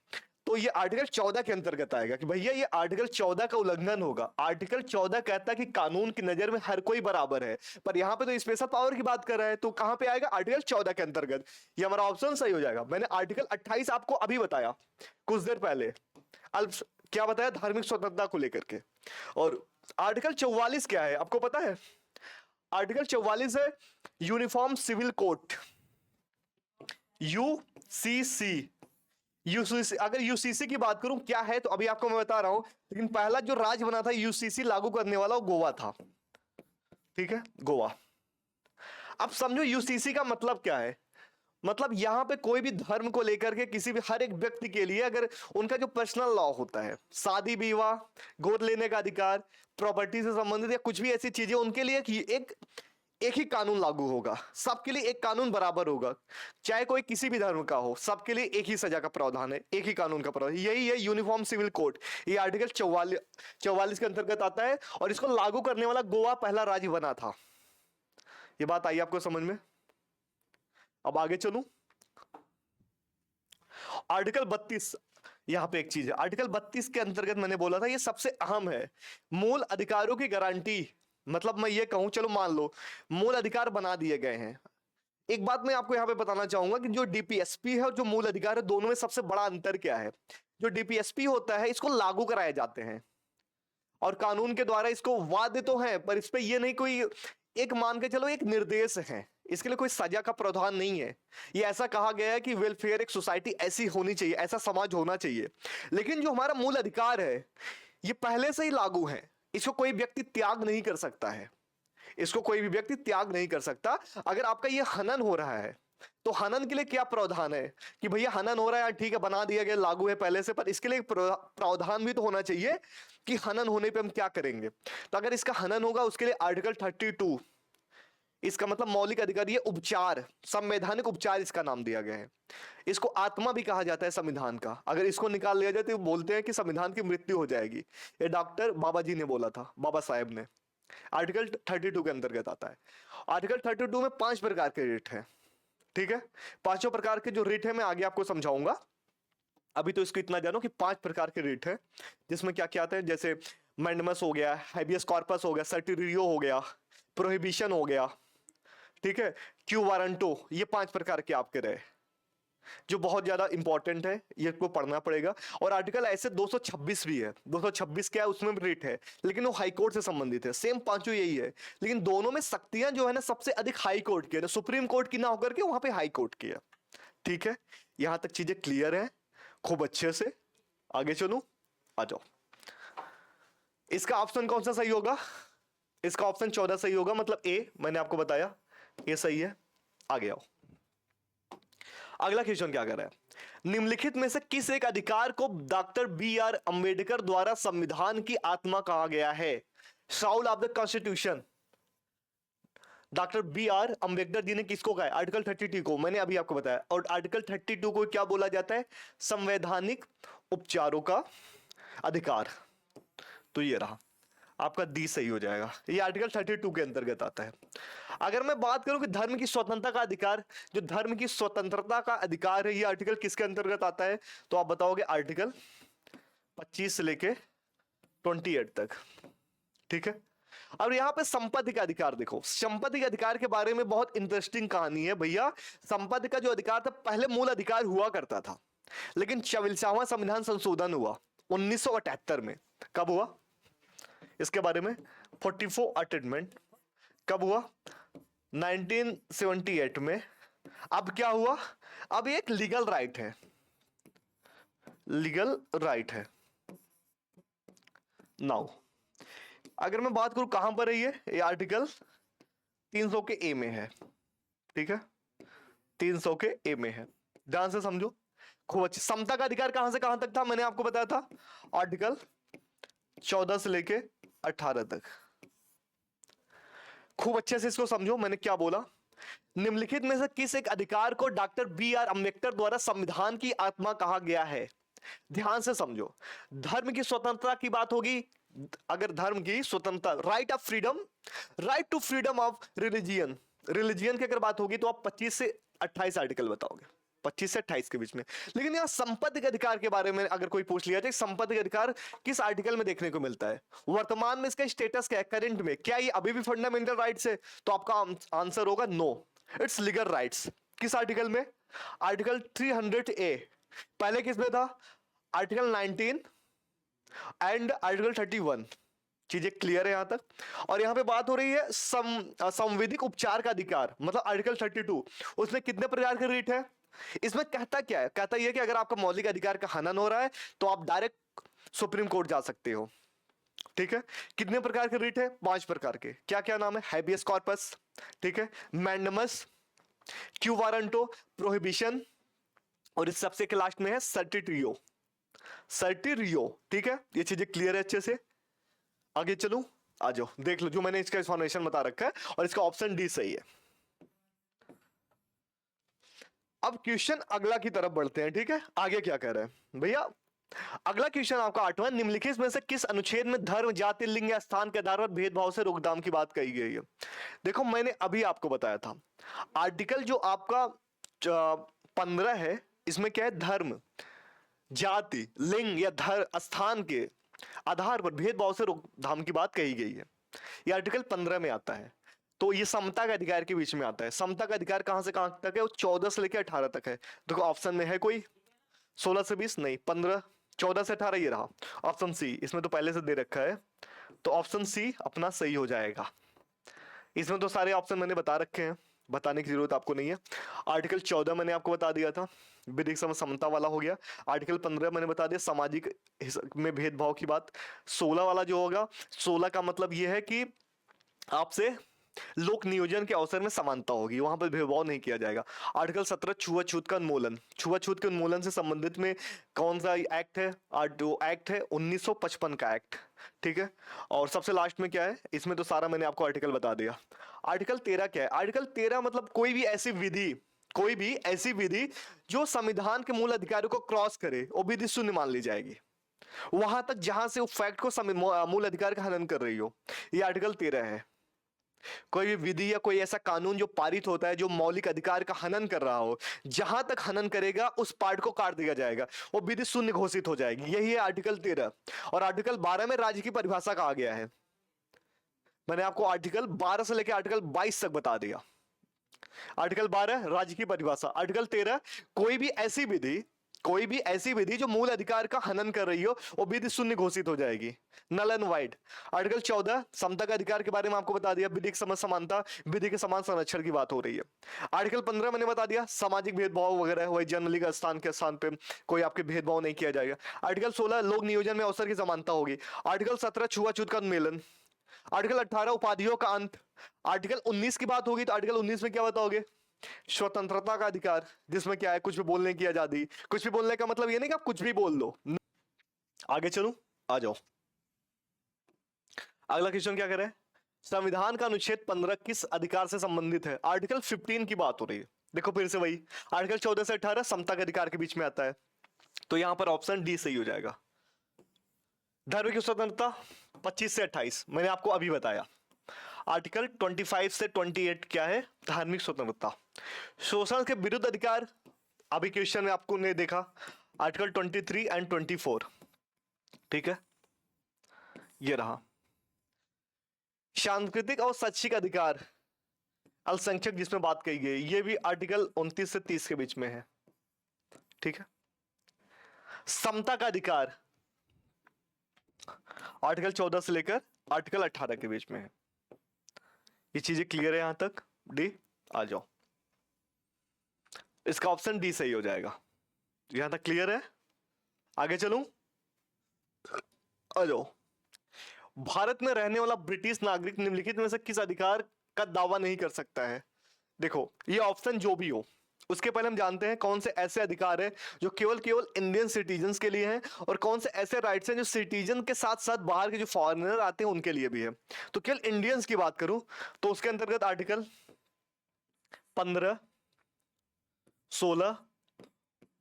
तो ये आर्टिकल 14 के अंतर्गत आएगा कि भैया ये आर्टिकल 14 का उल्लंघन होगा। आर्टिकल 14 कहता है कि कानून की नजर में हर कोई बराबर है, पर यहां पे तो स्पेशल पावर की बात कर रहा है, तो कहां पे आएगा? आर्टिकल 14 के अंतर्गत। ये हमारा ऑप्शन सही हो जाएगा। मैंने आर्टिकल 28 आपको अभी बताया कुछ देर पहले, अल्प क्या बताया, धार्मिक स्वतंत्रता को लेकर के। और आर्टिकल 44 क्या है आपको पता है? आर्टिकल 44 है uniform civil code, UCC. UCC, अगर यूसीसी की बात करूं क्या है तो अभी आपको मैं बता रहा हूं, लेकिन पहला जो राज्य बना था यूसीसी लागू करने वाला वो गोवा था। ठीक है, गोवा। अब समझो यूसीसी का मतलब क्या है। मतलब यहां पे कोई भी धर्म को लेकर के किसी भी हर एक व्यक्ति के लिए अगर उनका जो पर्सनल लॉ होता है, शादी विवाह, गोद लेने का अधिकार, प्रॉपर्टी से संबंधित या कुछ भी ऐसी चीजें, उनके लिए एक ही कानून लागू होगा। सबके लिए एक कानून बराबर होगा, चाहे कोई किसी भी धर्म का हो, सबके लिए एक ही सजा का प्रावधान है, एक ही कानून का प्रावधान। यही है यूनिफॉर्म सिविल कोड। ये आर्टिकल 44 के अंतर्गत आता है और इसको लागू करने वाला गोवा पहला राज्य बना था। ये बात आई आपको समझ में? अब आगे चलूं। आर्टिकल 32, यहां पे एक चीज है, आर्टिकल 32 के अंतर्गत मैंने बोला था ये सबसे अहम है, मूल अधिकारों की गारंटी। मतलब मैं ये कहूं, चलो मान लो मूल अधिकार बना दिए गए हैं। एक बात मैं आपको यहां पे बताना चाहूंगा कि जो डीपीएसपी है और जो मूल अधिकार है, दोनों में सबसे बड़ा अंतर क्या है। जो डीपीएसपी होता है इसको लागू कराए जाते हैं और कानून के द्वारा इसको वाद्य तो है, पर इस पे ये नहीं कोई एक मान के चलो एक निर्देश है, इसके लिए कोई सजा का प्रावधान नहीं है। ये ऐसा कहा गया है कि वेलफेयर, एक सोसाइटी ऐसी होनी चाहिए, ऐसा समाज होना चाहिए। लेकिन जो हमारा मूल अधिकार है ये पहले से ही लागू है, इसको कोई व्यक्ति त्याग नहीं कर सकता है, इसको कोई भी व्यक्ति त्याग नहीं कर सकता। अगर आपका ये हनन हो रहा है, तो हनन के लिए क्या प्रावधान है कि भैया हनन हो रहा है यार, ठीक है, बना दिया गया, लागू है पहले से, पर इसके लिए एक प्रावधान भी तो होना चाहिए कि हनन होने पे हम क्या करेंगे। तो अगर इसका हनन होगा उसके लिए आर्टिकल 32, इसका मतलब मौलिक अधिकार, ये उपचार, संवैधानिक उपचार इसका नाम दिया गया है। इसको आत्मा भी कहा जाता है संविधान का। अगर इसको निकाल लिया जाए तो बोलते हैं कि संविधान की मृत्यु हो जाएगी। ये डॉक्टर बाबा जी ने बोला था, बाबा साहेब ने। आर्टिकल 32 के अंतर्गत आता है। आर्टिकल 32 में 5 प्रकार के रिट है, ठीक है। पांचों प्रकार के जो रिट है मैं आगे आपको समझाऊंगा। अभी तो इसको इतना जानो कि 5 प्रकार के रिट है, जिसमें क्या क्या आता है, जैसे मैंडमस हो गया, हैबियस कॉर्पस हो गया, सर्टिरियो हो गया, प्रोहिबिशन हो गया, ठीक है, क्यू वारंटो, ये 5 प्रकार के आपके रहे, जो बहुत ज्यादा इंपॉर्टेंट है, ये को पढ़ना पड़ेगा। और आर्टिकल ऐसे 226 भी है। 226 क्या है, उसमें भी रिट है, लेकिन वो हाई कोर्ट से संबंधित है। सेम पांचों यही है, लेकिन दोनों में शक्तियां जो है ना सबसे अधिक हाई कोर्ट की है, सुप्रीम कोर्ट की ना होकर के वहां पे हाई कोर्ट की है, ठीक है। यहां तक चीजें क्लियर है खूब अच्छे से। आगे चलूं, आ जाओ। इसका ऑप्शन कौन सा सही होगा? इसका ऑप्शन 14 सही होगा, मतलब ए, मैंने आपको बताया ये सही है। आगे आओ। अगला क्वेश्चन क्या कर रहा है, निम्नलिखित में से किस एक अधिकार को डॉक्टर B.R. अंबेडकर द्वारा संविधान की आत्मा कहा गया है? Soul of the constitution, doctor B.R. Ambedkar ji ने किसको कहा है? आर्टिकल 32 को, मैंने अभी आपको बताया। और आर्टिकल 32 को क्या बोला जाता है? संवैधानिक उपचारों का अधिकार। तो ये रहा आपका डी सही हो जाएगा, ये आर्टिकल 32 के अंतर्गत आता है। अगर मैं बात करूं कि धर्म की स्वतंत्रता का अधिकार, जो धर्म की स्वतंत्रता का अधिकार है, ये आर्टिकल किसके अंतर्गत आता है? तो आप बताओगे आर्टिकल 25 से लेके 28 तक, ठीक है। अब यहां पे संपत्ति का अधिकार देखो। संपत्ति के अधिकार के बारे में बहुत इंटरेस्टिंग कहानी है भैया। संपत्ति का जो अधिकार था, पहले मूल अधिकार हुआ करता था, लेकिन 44वां संविधान संशोधन हुआ 1978 में। कब हुआ? इसके बारे में 44 अटेंडमेंट कब हुआ? 1978 में। अब क्या हुआ? अब एक लीगल राइट है, लीगल राइट है। नाउ अगर मैं बात करूं कहां पर है ये आर्टिकल 300 के ए में है, ठीक है, 300 के ए में है। ध्यान से समझो खूब अच्छी। समता का अधिकार कहां से कहां तक था? मैंने आपको बताया था आर्टिकल 14 से लेके 18 तक। खूब अच्छे से इसको समझो मैंने क्या बोला। निम्नलिखित में से किस एक अधिकार को डॉक्टर B.R. अंबेडकर द्वारा संविधान की आत्मा कहा गया है? ध्यान से समझो। धर्म की स्वतंत्रता की बात होगी, अगर धर्म की स्वतंत्रता, right of freedom, right to freedom of religion, religion की अगर बात होगी तो आप 25 से 28 आर्टिकल बताओगे, 25 से 28 के बीच में। लेकिन यहां संपत्ति के अधिकार के बारे में अगर कोई पूछ लिया जाए, संपत्ति का अधिकार किस आर्टिकल में देखने को मिलता है? वर्तमान में इसका स्टेटस क्या है, करंट में? क्या ये अभी भी फंडामेंटल राइट्स है? तो आपका आंसर होगा नो, इट्स लीगल राइट्स। किस आर्टिकल में? Article 300A। पहले किस में था? Article 19 and article 31। चीजें क्लियर है यहां तक? और यहां पे बात हो रही है संवैधिक उपचार का अधिकार, मतलब आर्टिकल 32। उसमें कितने प्रकार के रीट है? इसमें कहता क्या है? कहता यह कि अगर आपका मौलिक अधिकार का हनन हो रहा है तो आप डायरेक्ट सुप्रीम कोर्ट जा सकते हो, ठीक है। कितने प्रकार के रीट है? 5 प्रकार के। क्या क्या नाम है? हैबियस कॉर्पस, ठीक है, मैंडमस, क्यू वारंटो, प्रोहिबिशन, और इस सबसे के लास्ट में है सर्टिरियो, सर्टिरियो, ठीक है। ये चीजें क्लियर है अच्छे से? आगे चलूं, आ जाओ देख लो जो मैंने इसका इंफॉर्मेशन बता रखा है, और इसका ऑप्शन डी सही है। अब क्वेश्चन अगला की तरफ बढ़ते हैं, ठीक है। आगे क्या कह रहे हैं भैया? अगला क्वेश्चन आपका 8वां, निम्नलिखित में से किस अनुच्छेद में धर्म, जाति, लिंग या स्थान के आधार पर भेदभाव से रोकथाम की बात कही गई है? देखो मैंने अभी आपको बताया था, आर्टिकल जो आपका 15 है, इसमें क्या है? धर्म, जाति, लिंग या स्थान के आधार पर भेदभाव से रोकथाम की बात कही गई है। ये आर्टिकल 15 में आता है। तो ये समता का अधिकार के बीच में आता है। समता का अधिकार कहां से कहां तक है? वो 14 से लेकर 18 तक है। देखो ऑप्शन में है कोई 16 से 20 नहीं, 15, 14 से 18 ये रहा ऑप्शन सी। इसमें तो पहले से दे रखा है, तो ऑप्शन सी अपना सही हो जाएगा। इसमें तो सारे ऑप्शन मैंने बता रखे हैं, बताने की जरूरत आपको नहीं है। आर्टिकल 14 मैंने आपको बता दिया था, विधिक समता वाला हो गया। आर्टिकल 15 मैंने बता दिया, सामाजिक में भेदभाव की बात। 16 वाला जो होगा, 16 का मतलब यह है कि आपसे लोक नियोजन के अवसर में समानता होगी, वहां पर भेदभाव नहीं किया जाएगा। आर्टिकल 17 छुआछूत का उन्मूलन, छुआछूत के उन्मूलन से संबंधित में कौन सा एक्ट है? एक्ट है 1955 का एक्ट, ठीक है। और सबसे लास्ट में क्या है इसमें, तो सारा मैंने आपको आर्टिकल बता दिया। आर्टिकल 13 क्या है? आर्टिकल 13 मतलब कोई भी ऐसी विधि, कोई भी ऐसी विधि जो संविधान के मूल अधिकारों को क्रॉस करे वो विधि शून्य मान ली जाएगी, वहां तक जहां से वो फैक्ट को मूल अधिकार का हनन कर रही हो। ये आर्टिकल 13 है। कोई भी विधि या कोई ऐसा कानून जो पारित होता है जो मौलिक अधिकार का हनन कर रहा हो, जहां तक हनन करेगा उस पार्ट को काट दिया जाएगा, वो विधि शून्य घोषित हो जाएगी। यही है आर्टिकल 13। और आर्टिकल 12 में राज्य की परिभाषा कहा गया है। मैंने आपको आर्टिकल 12 से लेकर आर्टिकल 22 तक बता दिया। आर्टिकल 12 राज्य की परिभाषा, आर्टिकल 13 कोई भी ऐसी विधि, कोई भी ऐसी विधि जो मूल अधिकार का हनन कर रही हो वो विधि शून्य घोषित हो जाएगी, नल एंड वाइड। आर्टिकल 14 समता का अधिकार के बारे में आपको बता दिया, विधि की समानता, विधि के समान संरक्षण की बात हो रही है। आर्टिकल 15 मैंने बता दिया, सामाजिक भेदभाव वगैरह, वही जनरली का स्थान के स्थान पे कोई आपके भेदभाव नहीं किया जाएगा। आर्टिकल 16 लोक नियोजन में अवसर की समानता होगी। आर्टिकल 17 छुआछूत का उन्मूलन। आर्टिकल 18 उपाधियों का अंत। आर्टिकल 19 की बात होगी तो आर्टिकल 19 में क्या बताओगे? स्वतंत्रता का अधिकार, जिसमें क्या है कुछ भी बोलने की आजादी। कुछ भी बोलने का मतलब ये नहीं कि आप कुछ भी बोल लो। आगे चलूं, आ जाओ। अगला क्वेश्चन क्या करे? संविधान का अनुच्छेद 15 किस अधिकार से संबंधित है? आर्टिकल 15 की बात हो रही है। देखो फिर से वही, आर्टिकल 14 से 18 समता के अधिकार के बीच में आता है, तो यहां पर ऑप्शन डी सही हो जाएगा। धर्म की स्वतंत्रता 25 से 28 मैंने आपको अभी बताया। आर्टिकल 25 से 28 क्या है? धार्मिक स्वतंत्रता। शोषण के विरुद्ध अधिकार, अभी क्वेश्चन में आपको ने देखा, आर्टिकल 23 एंड 24, ठीक है, ये रहा। सांस्कृतिक और शैक्षिक अधिकार, अल्पसंख्यक जिसमें बात कही गई, ये भी आर्टिकल 29 से 30 के बीच में है, ठीक है। समता का अधिकार आर्टिकल 14 से लेकर आर्टिकल 18 के बीच में है। ये चीजें क्लियर है यहां तक? डी, आ जाओ। इसका ऑप्शन डी सही हो जाएगा। यहां तक क्लियर है? आगे चलूं, आ जाओ। भारत में रहने वाला ब्रिटिश नागरिक निम्नलिखित में से किस अधिकार का दावा नहीं कर सकता है? देखो ये ऑप्शन जो भी हो, उसके पहले हम जानते हैं कौन से ऐसे अधिकार है जो केवल केवल इंडियन सिटीजन्स के लिए हैं, और कौन से ऐसे राइट्स हैं जो सिटीजन के साथ साथ बाहर के जो फॉरेनर आते हैं उनके लिए भी है। तो केवल इंडियंस की बात करूं तो उसके अंतर्गत आर्टिकल 15, 16,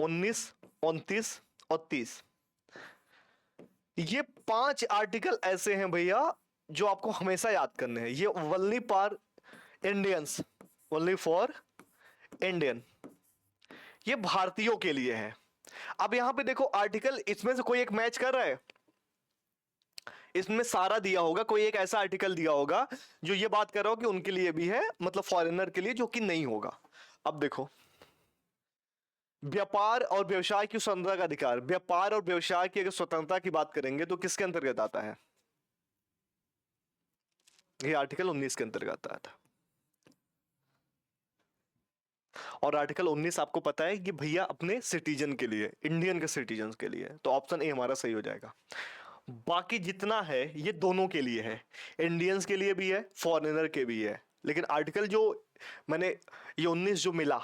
19, 29 और 30, ये 5 आर्टिकल ऐसे हैं भैया जो आपको हमेशा याद करने हैं। ये only for Indians, only for Indian, ये भारतीयों के लिए है। अब यहां पे देखो आर्टिकल, इसमें से कोई एक मैच कर रहा है? इसमें सारा दिया होगा, कोई एक ऐसा आर्टिकल दिया होगा जो ये बात कर रहा हो कि उनके लिए भी है, मतलब फॉरेनर के लिए, जो कि नहीं होगा। अब देखो, व्यापार और व्यवसाय की स्वतंत्रता का अधिकार, व्यापार और व्यवसाय की अगर स्वतंत्रता की बात करेंगे तो किसके अंतर्गत आता है? ये आर्टिकल 19 के अंतर्गत आता है। और आर्टिकल 19 आपको पता है कि भैया अपने सिटीजन के लिए, इंडियन के सिटीजन के लिए, तो ऑप्शन ए हमारा सही हो जाएगा। बाकी जितना है ये दोनों के लिए है, इंडियंस के लिए भी है, फॉरेनर के भी है। लेकिन आर्टिकल जो मैंने ये 19 जो मिला,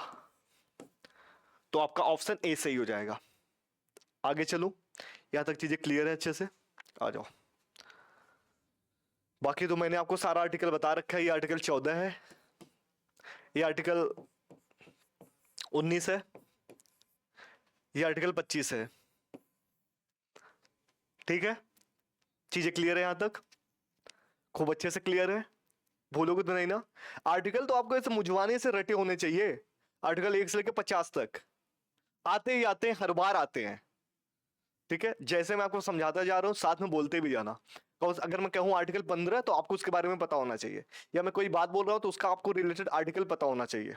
तो आपका ऑप्शन ए सही हो जाएगा। आगे चलूं, यहां तक चीजें क्लियर है अच्छे से? आ जाओ। बाकी तो मैंने आपको सारा आर्टिकल बता रखा है। ये आर्टिकल 14 है, ये आर्टिकल 19 है, ये आर्टिकल 25 है, ठीक है। चीजें क्लियर है यहां तक? खूब अच्छे से क्लियर है, भूलोगे तो नहीं ना? आर्टिकल तो आपको ऐसे मुझवाने से रटे होने चाहिए। आर्टिकल 1 से लेकर 50 तक आते ही आते हैं, हर बार आते हैं, ठीक है। जैसे मैं आपको समझाता जा रहा हूं, साथ में बोलते भी जाना। अगर मैं कहूं आर्टिकल 15 तो आपको उसके बारे में पता होना चाहिए, या मैं कोई बात बोल रहा हूं तो उसका आपको रिलेटेड आर्टिकल पता होना चाहिए।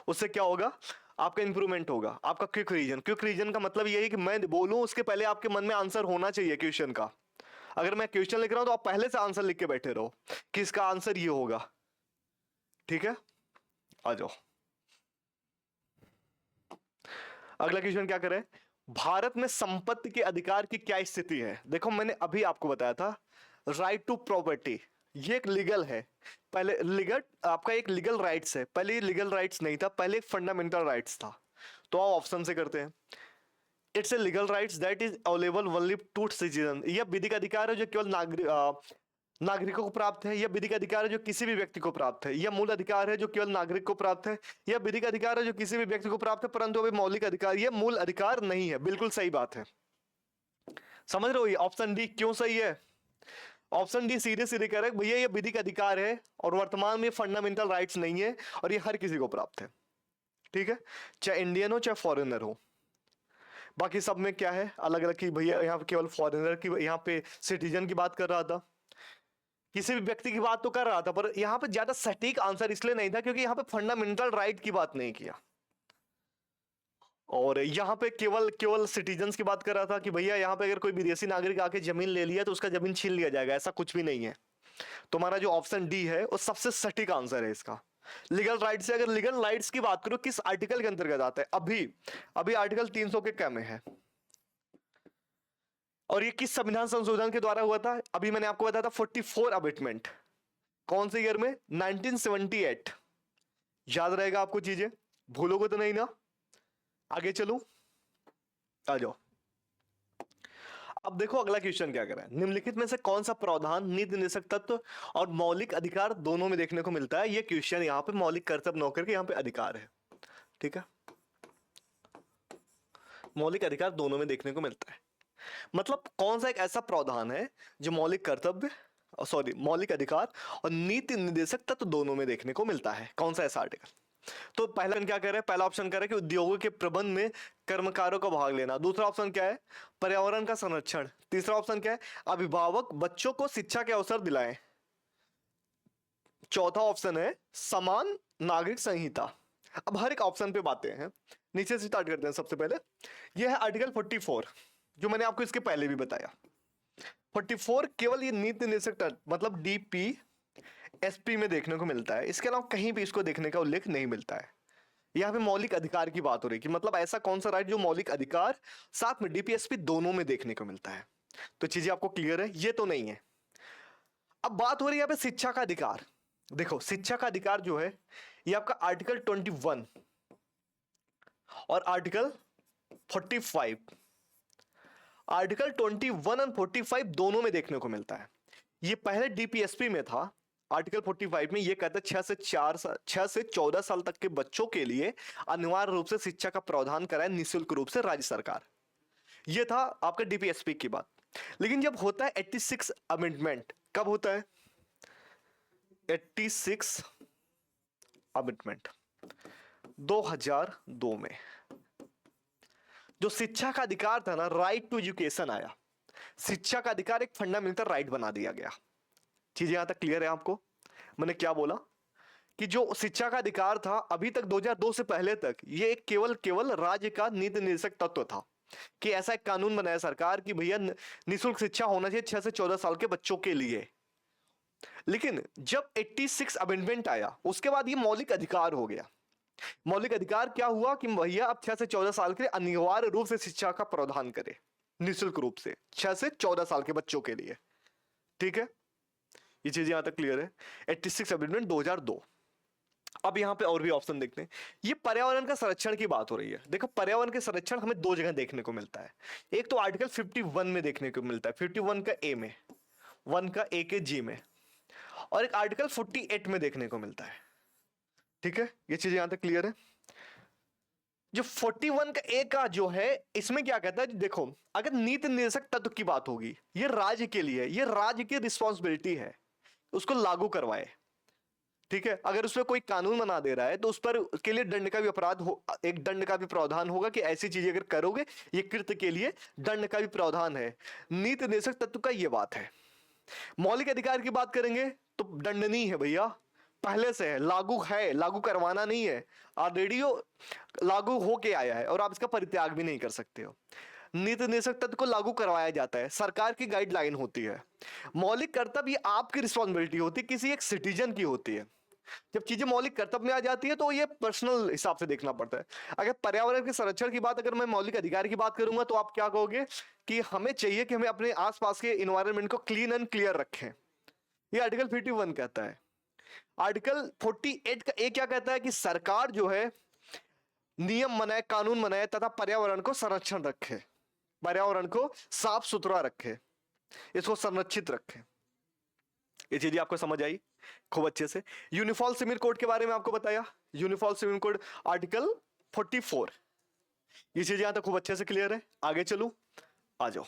उससे क्या होगा? आपका इंप्रूवमेंट होगा, आपका क्विक रीजन। क्विक रीजन का मतलब यही है कि मैं बोलूं उसके पहले आपके मन में आंसर होना चाहिए क्वेश्चन का। अगर मैं क्वेश्चन लिख रहा हूं तो आप पहले से आंसर लिख के बैठे रहो कि इसका आंसर ये होगा, ठीक है। आ जाओ, अगला क्वेश्चन क्या करे? भारत में संपत्ति के अधिकार की क्या स्थिति है? देखो मैंने अभी आपको बताया था, राइट टू प्रॉपर्टी, ये एक लीगल है। पहले लीगल आपका एक लीगल राइट्स है, पहले ये लीगल राइट्स नहीं था, पहले एक फंडामेंटल राइट्स था। तो आप ऑप्शन से करते हैं। It's a legal rights that is available only to citizen. यह विधिक अधिकार है जो केवल नागरिकों को प्राप्त है। यह विधिक अधिकार है जो किसी भी व्यक्ति को प्राप्त है। यह मूल अधिकार है जो केवल नागरिक को प्राप्त है। यह विधिक अधिकार है जो किसी भी व्यक्ति को प्राप्त है, परंतु अभी मौलिक अधिकार, यह मूल अधिकार नहीं है। बिल्कुल सही बात है। समझ रहे हो? ये ऑप्शन डी क्यों सही है? ऑप्शन डी सीधे सीधे कह रहे हैं भैया ये विधिक अधिकार है और वर्तमान में फंडामेंटल राइट्स नहीं है और ये हर किसी को प्राप्त है। ठीक है, चाहे इंडियन हो चाहे फॉरेनर हो। बाकी सब में क्या है अलग अलग की भैया, यहाँ पे केवल फॉरेनर की, यहाँ पे सिटीजन की बात कर रहा था, किसी भी व्यक्ति की बात तो कर रहा था, पर यहाँ पे ज्यादा सटीक आंसर इसलिए नहीं था क्योंकि यहाँ पे फंडामेंटल राइट की बात नहीं किया और यहाँ पे केवल केवल सिटीजन्स की बात कर रहा था कि भैया यहाँ पे अगर कोई विदेशी नागरिक आके जमीन ले लिया तो उसका जमीन छीन लिया जाएगा, ऐसा कुछ भी नहीं है। तुम्हारा जो ऑप्शन डी है वो सबसे सटीक आंसर है इसका। लीगल राइट से, अगर लीगल राइट्स की बात करो किस आर्टिकल के अंतर्गत आता है, अभी अभी आर्टिकल 300 के क्या में है और ये किस संविधान संशोधन के द्वारा हुआ था? अभी मैंने आपको बताया था 44 अमेंडमेंट। कौन से ईयर में? 1978। याद रहेगा आपको चीजें, भूलोगे तो नहीं ना? आगे चलूं, आ जाओ। अब देखो अगला क्वेश्चन क्या कर रहा है। निम्नलिखित में से कौन सा प्रावधान नीति निर्देशक तत्व और मौलिक अधिकार दोनों में देखने को मिलता है? ये क्वेश्चन यहाँ पे मौलिक कर्तव्य नौकर के यहाँ पे अधिकार है। ठीक है, मौलिक अधिकार दोनों में देखने को मिलता है। मतलब कौन सा एक ऐसा प्रावधान है जो मौलिक कर्तव्य, सॉरी मौलिक अधिकार और नीति निर्देशक तत्व दोनों में देखने को मिलता है? कौन सा ऐसा आर्टिकल? तो पहला क्या कह रहा है? पहला ऑप्शन कह रहा है कि उद्योगों के प्रबंध में कर्मकारों का भाग लेना। दूसरा ऑप्शन क्या है? पर्यावरण का संरक्षण। तीसरा ऑप्शन क्या है? अभिभावक बच्चों को शिक्षा के अवसर दिलाएं। चौथा ऑप्शन है समान नागरिक संहिता। अब हर एक ऑप्शन पे बातें हैं, नीचे से स्टार्ट करते हैं। सबसे पहले यह है आर्टिकल 44 जो मैंने आपको इसके पहले भी बताया। 44 केवल ये नीति निर्देशक मतलब डीपी एसपी में देखने को मिलता है, इसके अलावा कहीं भी इसको देखने का उल्लेख नहीं मिलता है। यहाँ पे मौलिक अधिकार की बात हो रही है कि मतलब ऐसा कौन सा राइट जो मौलिक अधिकार साथ में डीपीएसपी दोनों में देखने को मिलता है। तो चीजें आपको क्लियर है? ये तो नहीं है। अब बात हो रही है यहाँ पे शिक्षा का अधिकार। देखो शिक्षा का अधिकार जो है ये आपका आर्टिकल 21 और आर्टिकल 45, आर्टिकल 21 और 45 दोनों में देखने को मिलता है। ये पहले डीपीएसपी में था, आर्टिकल 45 में ये कहता है 6 से 14 साल तक के बच्चों के लिए अनिवार्य रूप से शिक्षा का प्रावधान कराए निःशुल्क रूप से राज्य सरकार। ये था आपका डीपीएसपी की बात। लेकिन जब होता है 86 अमेंडमेंट, कब होता है? 86 अमेंडमेंट 2002 में जो शिक्षा का अधिकार था ना, राइट टू एजुकेशन आया। शिक्षा का अधिकार एक फंडामेंटल राइट बना दिया गया। चीजें यहां तक क्लियर है आपको? मैंने क्या बोला कि जो शिक्षा का अधिकार था अभी तक 2002 से पहले तक ये एक केवल केवल राज्य का नीति निर्देशक तत्व था कि ऐसा एक कानून बनाया सरकार कि भैया निःशुल्क शिक्षा होना चाहिए 6 से 14 साल के बच्चों के लिए। लेकिन जब 86 अमेंडमेंट आया उसके बाद ये मौलिक अधिकार हो गया। मौलिक अधिकार क्या हुआ कि भैया अब 6 से 14 साल के लिए अनिवार्य रूप से शिक्षा का प्रावधान करे निःशुल्क रूप से 6 से 14 साल के बच्चों के लिए। ठीक है, ये चीज यहां तक क्लियर है। 86 अमेंडमेंट 2002। अब यहां पे और भी ऑप्शन देखते हैं। ये पर्यावरण का संरक्षण की बात हो रही है। देखो पर्यावरण के संरक्षण हमें दो जगह देखने को मिलता है। एक तो आर्टिकल 51 में देखने को मिलता है, 51 का ए में, 1 का ए के जी में, और एक आर्टिकल 48 में देखने को मिलता है। ठीक है, ये चीज यहां तक क्लियर है। जो 41 का ए का जो है इसमें क्या कहता है? देखो अगर नीति निर्देशक तत्व की बात होगी ये राज्य के लिए, ये राज्य की रिस्पॉन्सिबिलिटी है उसको लागू करवाए। ठीक है, अगर उसमें कोई कानून बना दे रहा है तो उस पर उसके लिए दंड का भी अपराध हो, एक दंड का भी प्रावधान होगा कि ऐसी चीजें अगर करोगे ये कृत्य के लिए दंड का भी प्रावधान है। नीति निर्देशक तत्व का ये बात है। मौलिक अधिकार की बात करेंगे तो दंडनीय है भैया, पहले से है, लागू है, लागू करवाना नहीं है, ऑलरेडी लागू होके आया है और आप इसका परित्याग भी नहीं कर सकते हो। नीति निर्देशक तत्व को लागू करवाया जाता है, सरकार की गाइडलाइन होती है। मौलिक कर्तव्य आपकी रिस्पॉन्सिबिलिटी होती है, किसी एक सिटीजन की होती है। जब चीजें मौलिक कर्तव्य में आ जाती है तो ये पर्सनल हिसाब से देखना पड़ता है। अगर पर्यावरण के संरक्षण की बात, अगर मैं मौलिक अधिकार की बात करूंगा तो आप क्या कहोगे कि हमें चाहिए कि हमें अपने आसपास के इन्वायरमेंट को क्लीन एंड क्लियर रखें। ये आर्टिकल 51 कहता है। आर्टिकल 48 का ए क्या कहता है कि सरकार जो है नियम बनाए, कानून बनाए तथा पर्यावरण को संरक्षण रखे, पर्यावरण को साफ सुथरा रखे, इसको संरक्षित रखे। ये चीजें आपको समझ आई खूब अच्छे से। यूनिफॉर्म सिविल कोड के बारे में आपको बताया, यूनिफॉर्म सिविल कोड आर्टिकल 44, ये चीजें यहां तक खूब अच्छे से क्लियर है। आगे चलूं, आ जाओ।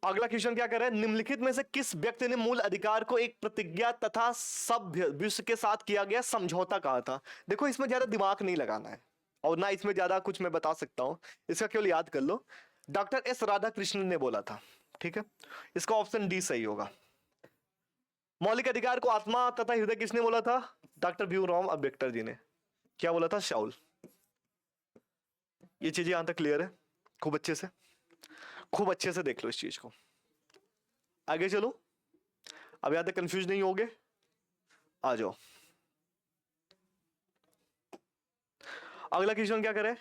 अगला क्वेश्चन क्या कर रहा है, निम्नलिखित में से किस व्यक्ति ने मूल अधिकार को एक प्रतिज्ञा तथा सभ्य विश्व के साथ किया गया समझौता कहा था? देखो इसमें ज्यादा दिमाग नहीं लगाना है और ना इसमें ज्यादा कुछ मैं बता सकता हूं, इसका केवल याद कर लो। डॉक्टर एस राधाकृष्णन ने बोला था, ठीक है, इसका ऑप्शन डी सही होगा। मौलिक अधिकार को आत्मा तथा हृदय किसने बोला था? डॉक्टर भीमराव अम्बेडकर जी ने। क्या बोला था? शाउल। ये चीजें यहां तक क्लियर है, खूब अच्छे से, खूब अच्छे से देख लो इस चीज को। आगे चलो, अब यहां तक कंफ्यूज नहीं होगे, आ जाओ। अगला क्वेश्चन क्या करे,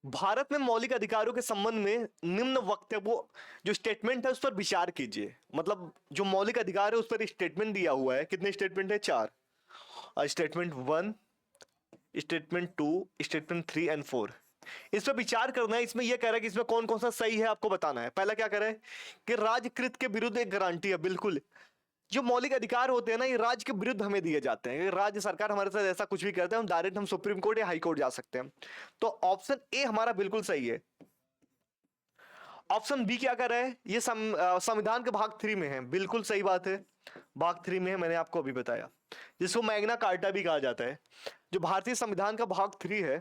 भारत में मौलिक अधिकारों के संबंध में निम्न वक्तव्य जो स्टेटमेंट है उस पर विचार कीजिए। मतलब जो मौलिक अधिकार है उस पर स्टेटमेंट दिया हुआ है, कितने स्टेटमेंट है? 4। Statement 1, statement 2, statement 3 and 4। इस पर विचार करना है। इसमें यह कह रहा है कि इसमें कौन कौन सा सही है आपको बताना है। पहला क्या कह रहा है कि राज्यकृत के विरुद्ध एक गारंटी है। बिल्कुल, जो मौलिक अधिकार होते हैं ना, ये राज्य के विरुद्ध हमें दिए जाते हैं। राज्य सरकार हमारे साथ ऐसा कुछ भी करते हैं, हम डायरेक्ट हम सुप्रीम कोर्ट या हाई कोर्ट जा सकते हैं। तो ऑप्शन ए हमारा बिल्कुल सही है। ऑप्शन बी क्या कर रहा है, ये संविधान के भाग 3 में है। बिल्कुल सही बात है, भाग 3 में है, मैंने आपको अभी बताया, जिसको मैग्ना कार्टा भी कहा जाता है। जो भारतीय संविधान का भाग 3 है,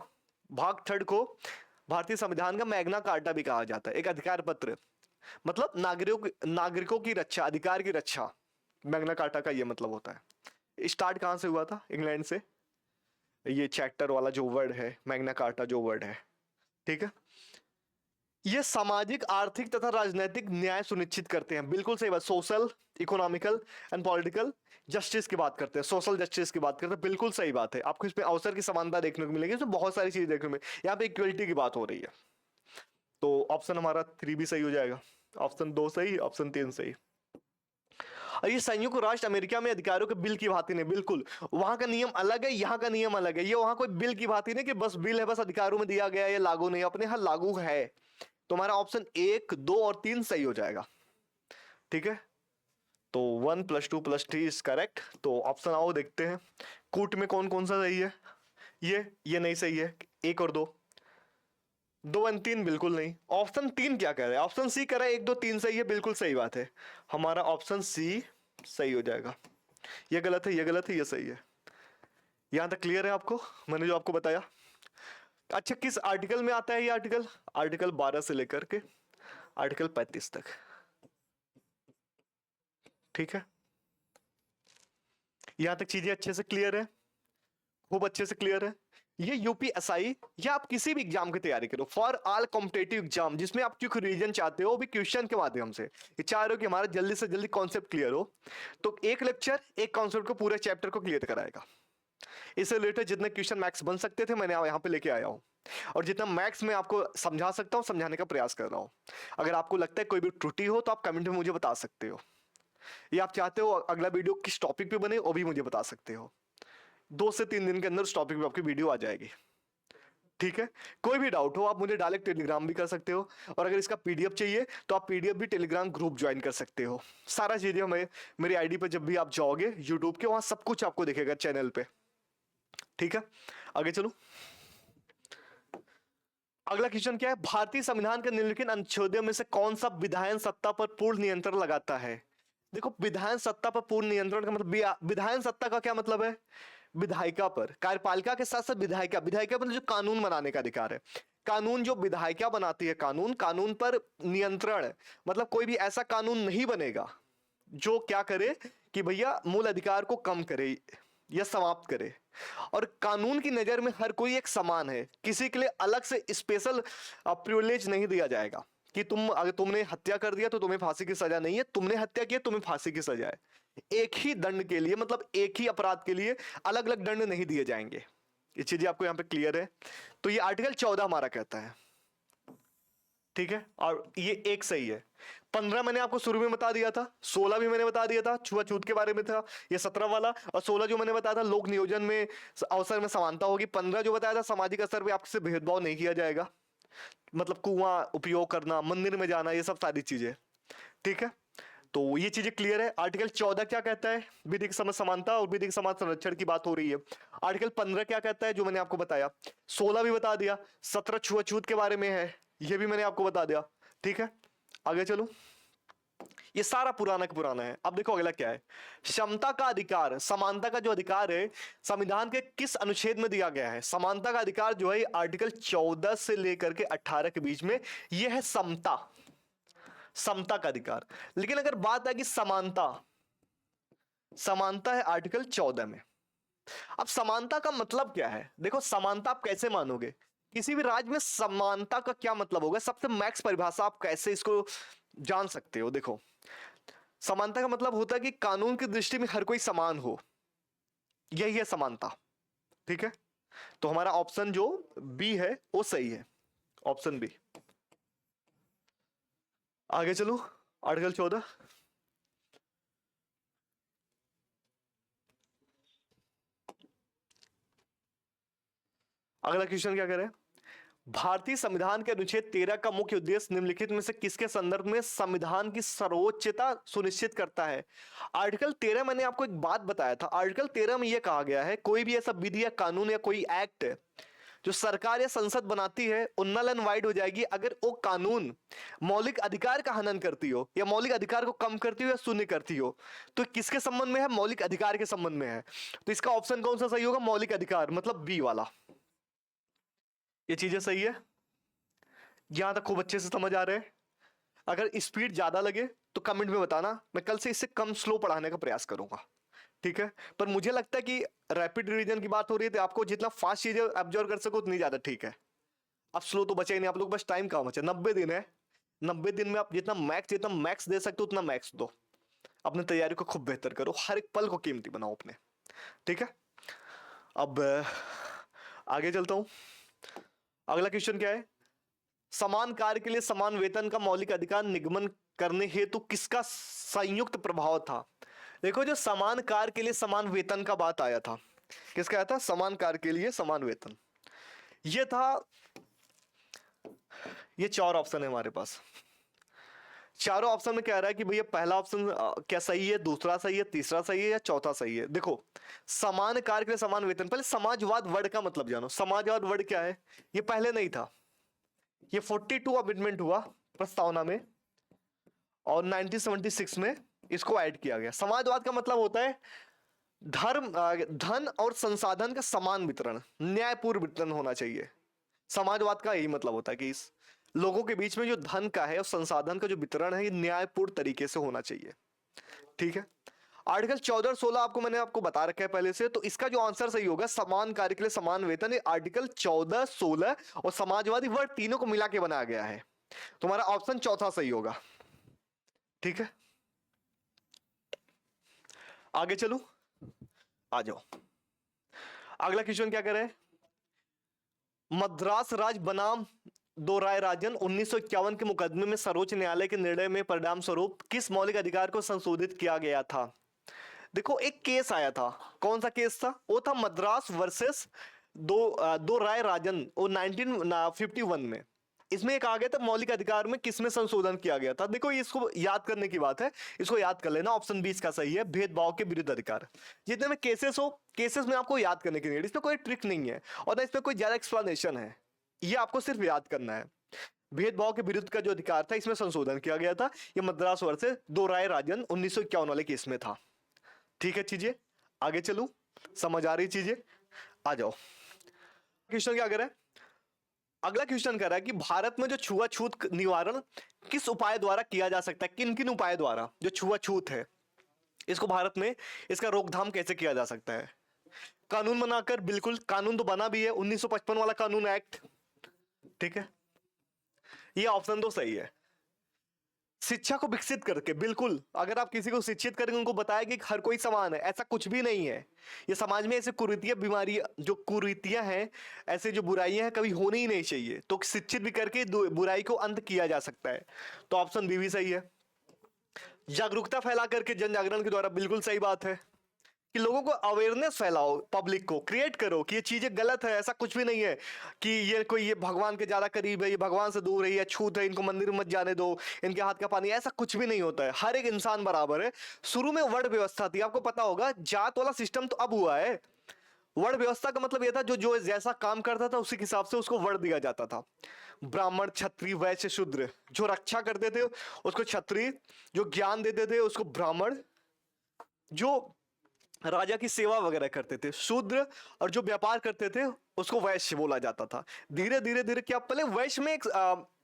भाग 3 को भारतीय संविधान का मैग्ना कार्टा भी कहा जाता है, एक अधिकार पत्र। मतलब नागरिकों की रक्षा, अधिकार की रक्षा, मैग्ना कार्टा का ये मतलब होता है। स्टार्ट कहां से हुआ था? इंग्लैंड से। ये चैप्टर वाला जो वर्ड है, मैग्ना कार्टा जो वर्ड है, ठीक है, ये सामाजिक, आर्थिक तथा राजनीतिक न्याय सुनिश्चित करते हैं। बिल्कुल सही बात, social, economical and political justice की बात करते हैं, सोशल जस्टिस की बात करते हैं। बिल्कुल सही बात है, आपको इसमें अवसर की समानता देखने को मिलेगी, इसमें बहुत सारी चीजें देखने को मिलेगी। यहाँ पे इक्वलिटी की बात हो रही है। तो ऑप्शन हमारा 3 भी सही हो जाएगा, ऑप्शन 2 सही, ऑप्शन 3 सही। और ये संयुक्त राष्ट्र अमेरिका में अधिकारों के बिल की भांति नहीं, बिल्कुल वहां का नियम अलग है, यहाँ का नियम अलग है। ये वहां कोई बिल की भांति नहीं कि बस बिल है, बस अधिकारों में दिया गया है, ये लागू नहीं, अपने यहाँ लागू है। तो हमारा ऑप्शन 1, 2 और 3 सही हो जाएगा, ठीक है। तो 1 + 2 + 3 इज करेक्ट। तो ऑप्शन आओ देखते हैं, कूट में कौन कौन सा सही है। ये नहीं सही है, 1 और 2, 2 और 3 बिल्कुल नहीं। ऑप्शन 3 क्या कह रहा है? ऑप्शन सी कह रहा है 1, 2, 3 सही है, बिल्कुल सही बात है। हमारा ऑप्शन सी सही हो जाएगा। ये गलत है, ये गलत है, ये सही है। यहां तक क्लियर है आपको, मैंने जो आपको बताया। अच्छा, किस आर्टिकल में आता है ये आर्टिकल? आर्टिकल 12 से लेकर के आर्टिकल 35 तक, ठीक है। यहां तक चीजें अच्छे से क्लियर है, खूब अच्छे से क्लियर है। ये यूपीएसआई या आप किसी भी एग्जाम की तैयारी करो, फॉर ऑल कॉम्पिटेटिव एग्जाम, जिसमें आप क्यों रीजन चाहते हो, भी क्वेश्चन के माध्यम से ये चाह रहे हो कि हमारा जल्दी से जल्दी कॉन्सेप्ट क्लियर हो, तो एक लेक्चर एक कॉन्सेप्ट को, पूरे चैप्टर को क्लियर कराएगा। इससे रिलेटेड जितने क्वेश्चन मैक्स बन सकते थे मैंने यहाँ पे लेके आया हूँ, और जितना मैक्स में आपको समझा सकता हूँ समझाने का प्रयास कर रहा हूँ। अगर आपको लगता है कोई भी त्रुटि हो तो आप कमेंट में मुझे बता सकते हो, या आप चाहते हो अगला वीडियो किस टॉपिक पे बने वो भी मुझे बता सकते हो। 2 से 3 दिन के अंदर उस टॉपिक पे आपकी वीडियो आ जाएगी, ठीक है। कोई भी डाउट हो आप मुझे डायरेक्ट टेलीग्राम भी कर सकते हो, और अगर इसका पीडीएफ चाहिए तो आप पीडीएफ भी टेलीग्राम ग्रुप ज्वाइन कर सकते हो। सारा चीजें हमें मेरी आईडी पे जब भी आप जाओगे यूट्यूब के, वहां सब कुछ आपको दिखेगा चैनल पे, ठीक है। आगे चलो, अगला क्वेश्चन क्या है, भारतीय संविधान के निम्नलिखित अनुच्छेदों में से कौन सा विधायन सत्ता पर पूर्ण नियंत्रण लगाता है? देखो, विधायन सत्ता पर पूर्ण नियंत्रण का मतलब, विधायन सत्ता का क्या मतलब है? विधायिका पर, कार्यपालिका के साथ साथ विधायिका, विधायिका मतलब जो कानून बनाने का अधिकार है। कानून जो विधायिका बनाती है, कानून, कानून पर नियंत्रण, मतलब कोई भी ऐसा कानून नहीं बनेगा जो क्या करे कि भैया मूल अधिकार को कम करे या समाप्त करे। और कानून की नजर में हर कोई एक समान है, किसी के लिए अलग से स्पेशल प्रिविलेज नहीं दिया जाएगा कि अगर तुमने हत्या कर दिया तो तुम्हें फांसी की सजा नहीं है, तुमने हत्या की तुम्हें फांसी की सजा है। एक ही दंड के लिए, मतलब एक ही अपराध के लिए अलग अलग दंड नहीं दिए जाएंगे। ये चीजें आपको यहां पे क्लियर है। तो ये आर्टिकल 14 हमारा कहता है, ठीक है, और ये एक सही है। 15 मैंने आपको शुरू में बता दिया था, 16 भी मैंने बता दिया था, छुआछूत के बारे में था ये 17 वाला, और 16 जो मैंने बताया था लोक नियोजन में अवसर में समानता होगी, 15 जो बताया था सामाजिक असर में आपसे भेदभाव नहीं किया जाएगा, मतलब कुआं उपयोग करना, मंदिर में जाना, ये सब सारी चीजें। ठीक है, तो ये चीजें क्लियर है। आर्टिकल 14 क्या कहता है, विधिक समाज समानता और विधिक समाज संरक्षण की बात हो रही है। आर्टिकल 15 क्या कहता है, जो मैंने आपको बताया, 16 भी बता दिया, 17 छुआछूत के बारे में है, ये भी मैंने आपको बता दिया। ठीक है, आगे चलो, ये सारा पुराना का पुराना है। अब देखो अगला क्या है, समता का अधिकार, समानता का जो अधिकार है संविधान के किस अनुच्छेद में दिया गया है। समानता का अधिकार जो है आर्टिकल 14 से लेकर के 18 के बीच में, यह है समता, समता का अधिकार। लेकिन अगर बात है कि समानता, समानता है आर्टिकल 14 में। अब समानता का मतलब क्या है, देखो समानता आप कैसे मानोगे, किसी भी राज्य में समानता का क्या मतलब होगा, सबसे मैक्स परिभाषा आप कैसे इसको जान सकते हो। देखो समानता का मतलब होता है कि कानून की दृष्टि में हर कोई समान हो, यही है समानता। ठीक है, तो हमारा ऑप्शन जो बी है वो सही है, ऑप्शन बी। आगे चलो, आर्टिकल 14, अगला क्वेश्चन क्या कह रहे हैं, भारतीय संविधान के अनुच्छेद 13 का मुख्य उद्देश्य निम्नलिखित में से किसके संदर्भ में संविधान की सर्वोच्चता सुनिश्चित करता है। आर्टिकल 13 मैंने आपको एक बात बताया था, आर्टिकल 13 में यह कहा गया है कोई भी ऐसा विधि या कानून या कोई एक्ट जो सरकार या संसद बनाती है वो नल एंड वाइड हो जाएगी अगर वो कानून मौलिक अधिकार का हनन करती हो या मौलिक अधिकार को कम करती हो या शून्य करती हो। तो किसके संबंध में है, मौलिक अधिकार के संबंध में है। तो इसका ऑप्शन कौन सा सही होगा, मौलिक अधिकार, मतलब बी वाला। ये चीजें सही है, यहां तक खूब अच्छे से समझ आ रहे हैं। अगर स्पीड ज्यादा लगे तो कमेंट में बताना, मैं कल से इससे कम स्लो पढ़ाने का प्रयास करूंगा। ठीक है, पर मुझे लगता है कि रैपिड रिवीजन की बात हो रही है तो आपको जितना फास्ट चीजें ऑब्जर्व कर सको उतनी ज्यादा ठीक है। अब स्लो तो बचे ही नहीं, आप लोग बस टाइम कहाँ बचा, 90 दिन है, 90 दिन में आप जितना मैक्स दे सकते हो उतना मैक्स दो, अपनी तैयारी को खूब बेहतर करो, हर एक पल को कीमती बनाओ अपने। ठीक है, अब आगे चलता हूं, अगला क्वेश्चन क्या है, समान कार्य के लिए समान वेतन का मौलिक अधिकार निगमन करने हेतु किसका संयुक्त प्रभाव था। देखो जो समान कार्य के लिए समान वेतन का बात आया था, किसका आया था, समान कार्य के लिए समान वेतन, ये था, ये 4 ऑप्शन है हमारे पास, चारों ऑप्शन में कह रहा है कि भैया पहला ऑप्शन क्या सही है, दूसरा सही है, तीसरा सही है या चौथा सही है। देखो समान कार्य के लिए समान वेतन, पहले समाजवाद वर्ड का मतलब जानो, समाजवाद वर्ड क्या है, ये पहले नहीं था, ये 42 अमेंडमेंट हुआ प्रस्तावना में और 1976 में इसको ऐड किया गया। समाजवाद का मतलब होता है धन और संसाधन का समान वितरण, न्यायपूर्ण वितरण होना चाहिए। समाजवाद का यही मतलब होता है कि इस लोगों के बीच में जो धन का है और संसाधन का जो वितरण है ये न्यायपूर्ण तरीके से होना चाहिए। ठीक है, आर्टिकल 14 और 16 आपको मैंने आपको बता रखा है पहले से, तो इसका जो आंसर सही होगा समान कार्य के लिए समान वेतन, आर्टिकल 14, 16 और समाजवादी वर्ड तीनों को मिला के बनाया गया है, तुम्हारा ऑप्शन चौथा सही होगा। ठीक है, आगे चलूं, आ जाओ, अगला क्वेश्चन क्या कह रहे हैं, मद्रास राज्य बनाम दो राय राजन 1951 के मुकदमे में सर्वोच्च न्यायालय के निर्णय में परिणाम स्वरूप किस मौलिक अधिकार को संशोधित किया गया था। देखो एक केस आया था, कौन सा केस था, वो था मद्रास वर्सेस दो राय राजन, वो 1951 में। इसमें कहा गया था मौलिक अधिकार में किसमें संशोधन किया गया था। देखो इसको याद करने की बात है, इसको याद कर लेना, ऑप्शन 20 का सही है, भेदभाव के विरुद्ध अधिकार। जितने में केसेस हो, केसेस में आपको याद करने की नहीं है, इसमें कोई ट्रिक नहीं है और ना इसमें कोई ज्यादा एक्सप्लेनेशन है, ये आपको सिर्फ याद करना है। भेदभाव के विरुद्ध का जो अधिकार था इसमें संशोधन किया गया था, ये मद्रास वर्सेस दो राय राजन 1951 वाले केस में था। ठीक है, चीजें आगे चलूं, समझ आ रही चीजें, आ जाओ, क्वेश्चन क्या कर रहा है, अगला क्वेश्चन कह रहा है कि भारत में जो छुआछूत निवारण किस उपाय द्वारा किया जा सकता है, किन किन उपाय द्वारा जो छुआछूत है इसको भारत में इसका रोकथाम कैसे किया जा सकता है। कानून बनाकर, बिल्कुल कानून तो बना भी है, 1955 वाला कानून एक्ट। ठीक है, ये ऑप्शन तो सही है। शिक्षा को विकसित करके, बिल्कुल अगर आप किसी को शिक्षित करेंगे, उनको बताएंगे कि हर कोई समान है, ऐसा कुछ भी नहीं है। ये समाज में ऐसे कुरीतियां, बीमारी जो कुरीतियां हैं, ऐसे जो बुराइयां हैं, कभी होनी ही नहीं चाहिए। तो शिक्षित भी करके बुराई को अंत किया जा सकता है। तो ऑप्शन बी भी सही है। जागरूकता फैला करके जन जागरण के द्वारा, बिल्कुल सही बात है कि लोगों को अवेयरनेस फैलाओ, पब्लिक को क्रिएट करो कि ये चीजें गलत है, ऐसा कुछ भी नहीं है कि ये कोई ये भगवान के ज्यादा करीब है, ये भगवान से दूर है, ये छूत है, इनको मंदिर में मत जाने दो, इनके हाथ का पानी, ऐसा कुछ भी नहीं होता है। हर एक इंसान बराबर है। शुरू में वर्ण व्यवस्था थी, आपको पता होगा, जात वाला सिस्टम तो अब हुआ है। वर्ण व्यवस्था का मतलब यह था जो जो जैसा काम करता था उसी के हिसाब से उसको वर्ण दिया जाता था। ब्राह्मण, क्षत्रिय, वैश्य, शूद्र। जो रक्षा करते थे उसको क्षत्रिय, जो ज्ञान देते थे उसको ब्राह्मण, जो राजा की सेवा वगैरह करते थे शूद्र, और जो व्यापार करते थे उसको वैश्य बोला जाता था। धीरे धीरे धीरे क्या, पहले वैश्य में एक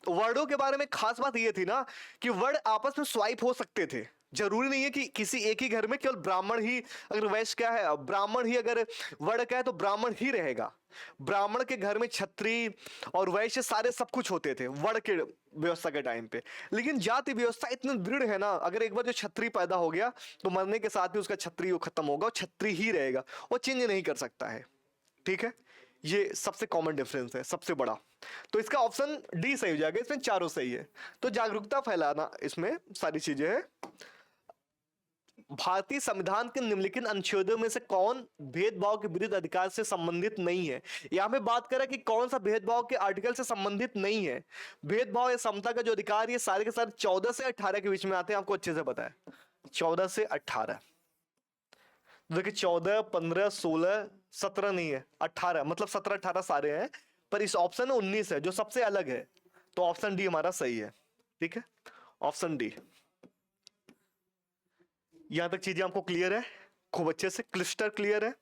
वर्णों के बारे में खास बात ये थी ना कि वर्ण आपस में स्वाइप हो सकते थे। जरूरी नहीं है कि किसी एक ही घर में केवल ब्राह्मण ही, अगर वैश्य क्या है, ब्राह्मण ही अगर वर्ण का है तो ब्राह्मण ही रहेगा। ब्राह्मण के घर में क्षत्रिय और वैश्य सारे सब कुछ होते थे वर्ण के व्यवस्था के टाइम पे। लेकिन जाति व्यवस्था इतनी दृढ़ है ना, अगर एक बार जो क्षत्रिय पैदा हो गया तो मरने के साथ ही उसका क्षत्रिय खत्म होगा, क्षत्रिय ही रहेगा, वो चेंज नहीं कर सकता है। ठीक है, ये सबसे कॉमन डिफरेंस है, सबसे बड़ा। तो इसका ऑप्शन डी सही हो जाएगा, इसमें चारों सही है। तो जागरूकता फैलाना इसमें सारी चीजें हैं। भारतीय संविधान के निम्नलिखित अनुच्छेदों में से कौन भेदभाव के विरुद्ध अधिकार से संबंधित नहीं है? यहां पे बात करें कि कौन सा भेदभाव के आर्टिकल से संबंधित नहीं है। भेदभाव या समता का जो अधिकार, ये सारे के सारे 14 से 18 के बीच में आते हैं, आपको अच्छे से पता है। 14 से 18, देखिए 14, 15, 16, 17 नहीं है, 18, मतलब 17, 18 सारे हैं, पर इस ऑप्शन में 19 है जो सबसे अलग है। तो ऑप्शन डी हमारा सही है। ठीक है, ऑप्शन डी। यहां तक चीजें आपको क्लियर है? खूब अच्छे से क्लिस्टर क्लियर है?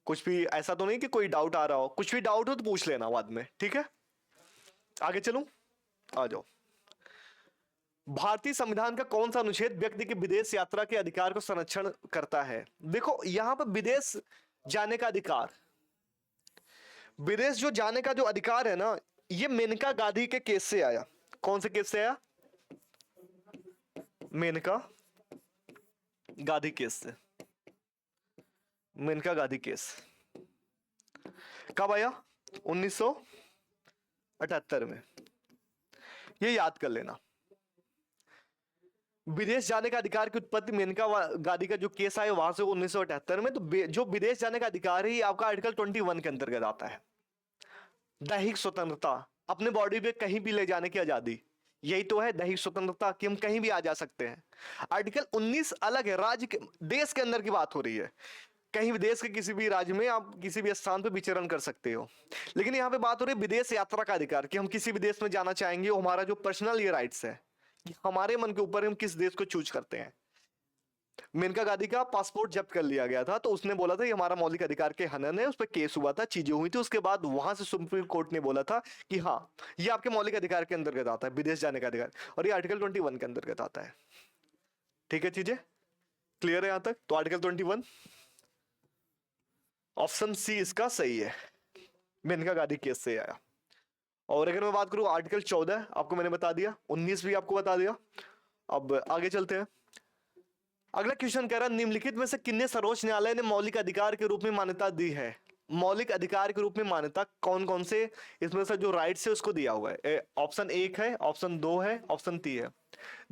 कुछ भी ऐसा तो नहीं कि कोई डाउट आ रहा हो? कुछ भी डाउट हो तो पूछ लेना बाद में। ठीक है, आगे चलूं, आ जाओ। भारतीय संविधान का कौन सा अनुच्छेद व्यक्ति के विदेश यात्रा के अधिकार को संरक्षण करता है? देखो यहां पर विदेश जाने का अधिकार, विदेश जो जाने का जो अधिकार है ना, ये मेनका गांधी के केस से आया। कौन से केस से आया? मेनका गांधी केस से। मेनका गांधी केस कब आया? 1978 में। ये याद कर लेना। विदेश जाने का अधिकार की उत्पत्ति मेनका गांधी का जो केस आया वहां से 1978 में। तो जो विदेश जाने का अधिकार है ये आपका आर्टिकल 21 के अंतर्गत आता है। दैहिक स्वतंत्रता, अपने बॉडी पे कहीं भी ले जाने की आजादी, यही तो है दैहिक स्वतंत्रता कि हम कहीं भी आ जा सकते हैं। आर्टिकल 19 अलग है, राज्य के, देश के अंदर की बात हो रही है। कहीं भी देश के किसी भी राज्य में आप किसी भी स्थान पर विचरण कर सकते हो। लेकिन यहाँ पे बात हो रही है विदेश यात्रा का अधिकार, कि हम किसी भी देश में जाना चाहेंगे, वो हमारा जो पर्सनल ये राइट्स है, हमारे मन के ऊपर हम किस देश को चूज करते हैं। मेनका गांधी का पासपोर्ट जब्त कर लिया गया था, तो उसने बोला था ये हमारा मौलिक अधिकार के हनन है, उस पर केस हुआ था, चीजें हुई थी। उसके बाद वहां से सुप्रीम कोर्ट ने बोला था कि हाँ ये आपके मौलिक अधिकार के अंतर्गत आता है, विदेश जाने का अधिकार, और ये आर्टिकल 21 के अंतर्गत आता है। ठीक है, चीजें क्लियर है यहां तक? तो आर्टिकल 21 ऑप्शन सी इसका सही है, मेनका गांधी केस से आया। और अगर मैं बात करूं आर्टिकल 14, आपको मैंने बता दिया, 19 भी आपको बता दिया। अब आगे चलते हैं। अगला क्वेश्चन कह रहा है निम्नलिखित में से किन्हें सर्वोच्च न्यायालय ने मौलिक अधिकार के रूप में मान्यता दी है? मौलिक अधिकार के रूप में मान्यता कौन कौन से इसमें से जो राइट्स है उसको दिया हुआ है? ऑप्शन 1 है, ऑप्शन 2 है, ऑप्शन 3 है।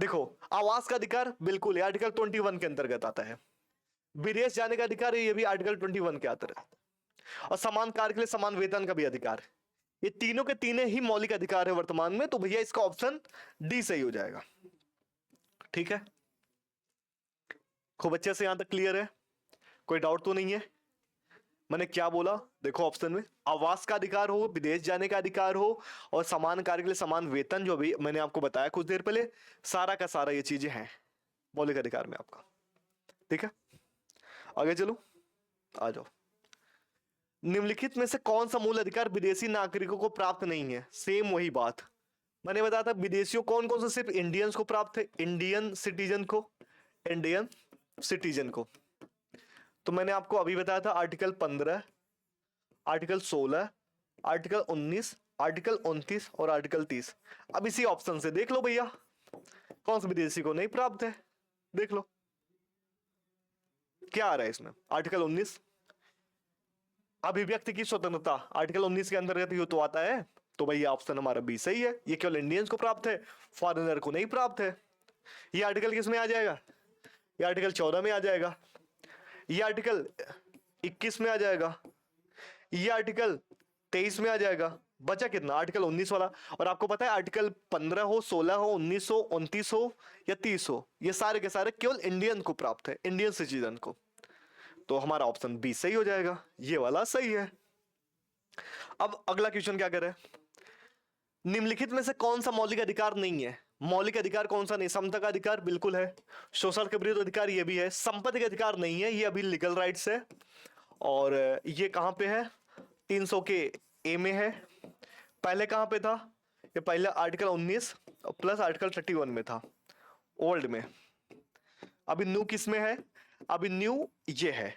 देखो आवास का अधिकार बिल्कुल आर्टिकल 21 के अंतर्गत आता है। विदेश जाने का अधिकार ये भी आर्टिकल 21 के अंतर्गत, और समान कार्य के लिए समान वेतन का भी अधिकार। ये तीनों के तीनों ही मौलिक अधिकार है वर्तमान में। तो भैया इसका ऑप्शन डी सही हो जाएगा। ठीक है, खूब अच्छे से यहां तक क्लियर है? कोई डाउट तो नहीं है? मैंने क्या बोला देखो, ऑप्शन में आवास का अधिकार हो, विदेश जाने का अधिकार हो, और समान कार्य के लिए समान वेतन, जो भी मैंने आपको बताया कुछ देर पहले, सारा का सारा ये चीजें हैं मौलिक अधिकार में आपका। ठीक है, आगे चलो, आ जाओ। निम्नलिखित में से कौन सा मूल अधिकार विदेशी नागरिकों को प्राप्त नहीं है? सेम वही बात मैंने बताया था, विदेशियों कौन कौन से, सिर्फ इंडियंस को प्राप्त है, इंडियन सिटीजन को, इंडियन सिटीजन को। तो मैंने आपको अभी बताया था आर्टिकल 15, आर्टिकल 16, आर्टिकल 19, आर्टिकल 29 और आर्टिकल 30। अब इसी ऑप्शन से देख लो भैया कौन से विदेशी को नहीं प्राप्त है। देख लो क्या आ रहा है इसमें। आर्टिकल 19 अभिव्यक्ति की स्वतंत्रता, आर्टिकल 19 के अंतर्गत ये तो आता है। तो भैया ऑप्शन हमारा बी सही है, ये केवल इंडियंस को प्राप्त है, फॉरेनर को नहीं प्राप्त है। ये आर्टिकल किस में आ जाएगा? ये आर्टिकल 14 में आ जाएगा, ये आर्टिकल 21 में आ जाएगा, ये आर्टिकल 23 में आ जाएगा। बचा कितना? आर्टिकल 19 वाला। और आपको पता है आर्टिकल 15 हो, 16 हो, 19 हो, 29 हो या 30 हो, ये सारे के सारे केवल इंडियन को प्राप्त है, इंडियन सिटीजन को। तो हमारा ऑप्शन बी सही हो जाएगा, ये वाला सही है। अब अगला क्वेश्चन क्या करे, निम्नलिखित में से कौन सा मौलिक अधिकार नहीं है? मौलिक अधिकार कौन सा नहीं? समता का अधिकार बिल्कुल है, शोषण के विरुद्ध अधिकार ये भी है, संपत्ति का अधिकार नहीं है, ये अभी लीगल राइट्स है। और ये कहां पे है? 300 के ए में है। पहले कहां पे था? ये पहले आर्टिकल 19 प्लस आर्टिकल 31 में था, ओल्ड में। अभी न्यू किस में है? अभी न्यू ये है,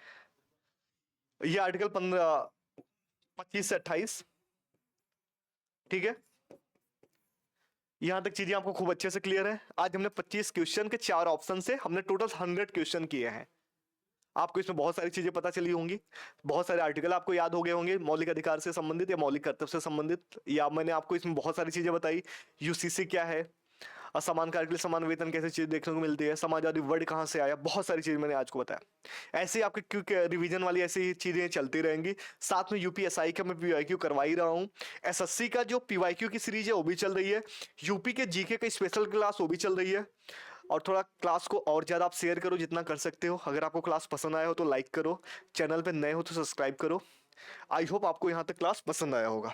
ये आर्टिकल 25 से 28। ठीक है, यहां तक चीजें आपको खूब अच्छे से क्लियर है। आज हमने 25 क्वेश्चन के 4 ऑप्शन से हमने टोटल 100 क्वेश्चन किए हैं। आपको इसमें बहुत सारी चीजें पता चली होंगी, बहुत सारे आर्टिकल आपको याद हो गए होंगे, मौलिक अधिकार से संबंधित या मौलिक कर्तव्य से संबंधित, या मैंने आपको इसमें बहुत सारी चीजें बताई। यूसीसी क्या है, असमान कार्य के लिए समान वेतन कैसे चीज देखने को मिलती है, समाजवादी वर्ड कहां से आया, बहुत सारी चीज मैंने आज को बताया। ऐसे ही आपके क्योंकि रिवीजन वाली ऐसी चीजें चलती रहेंगी। साथ में यूपीएसआई का मैं पीवाईक्यू करवा ही रहा हूँ, एसएससी का जो पीवाईक्यू की सीरीज है वो भी चल रही है, यूपी के जीके का स्पेशल क्लास वो भी चल रही है। और थोड़ा क्लास को और ज़्यादा आप शेयर करो जितना कर सकते हो। अगर आपको क्लास पसंद आया हो तो लाइक करो, चैनल पे नए हो तो सब्सक्राइब करो। आई होप आपको यहाँ तक क्लास पसंद आया होगा।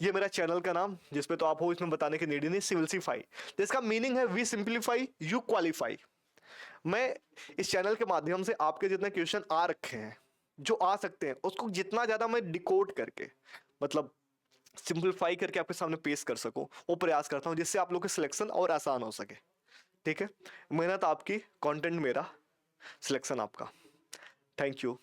ये मेरा चैनल का नाम जिसपे तो आप हो इसमें बताने की नीड ही नहीं, सिविलसीफाई। तो इसका मीनिंग है वी सिंप्लीफाई यू क्वालिफाई। मैं इस चैनल के माध्यम से आपके जितने क्वेश्चन आ रखे हैं, जो आ सकते हैं, उसको जितना ज़्यादा मैं डिकोड करके, मतलब सिंप्लीफाई करके आपके सामने पेश कर सकूं, वो प्रयास करता हूं, जिससे आप लोग के सिलेक्शन और आसान हो सके। ठीक है, मेहनत आपकी, कंटेंट मेरा, सिलेक्शन आपका। Thank you.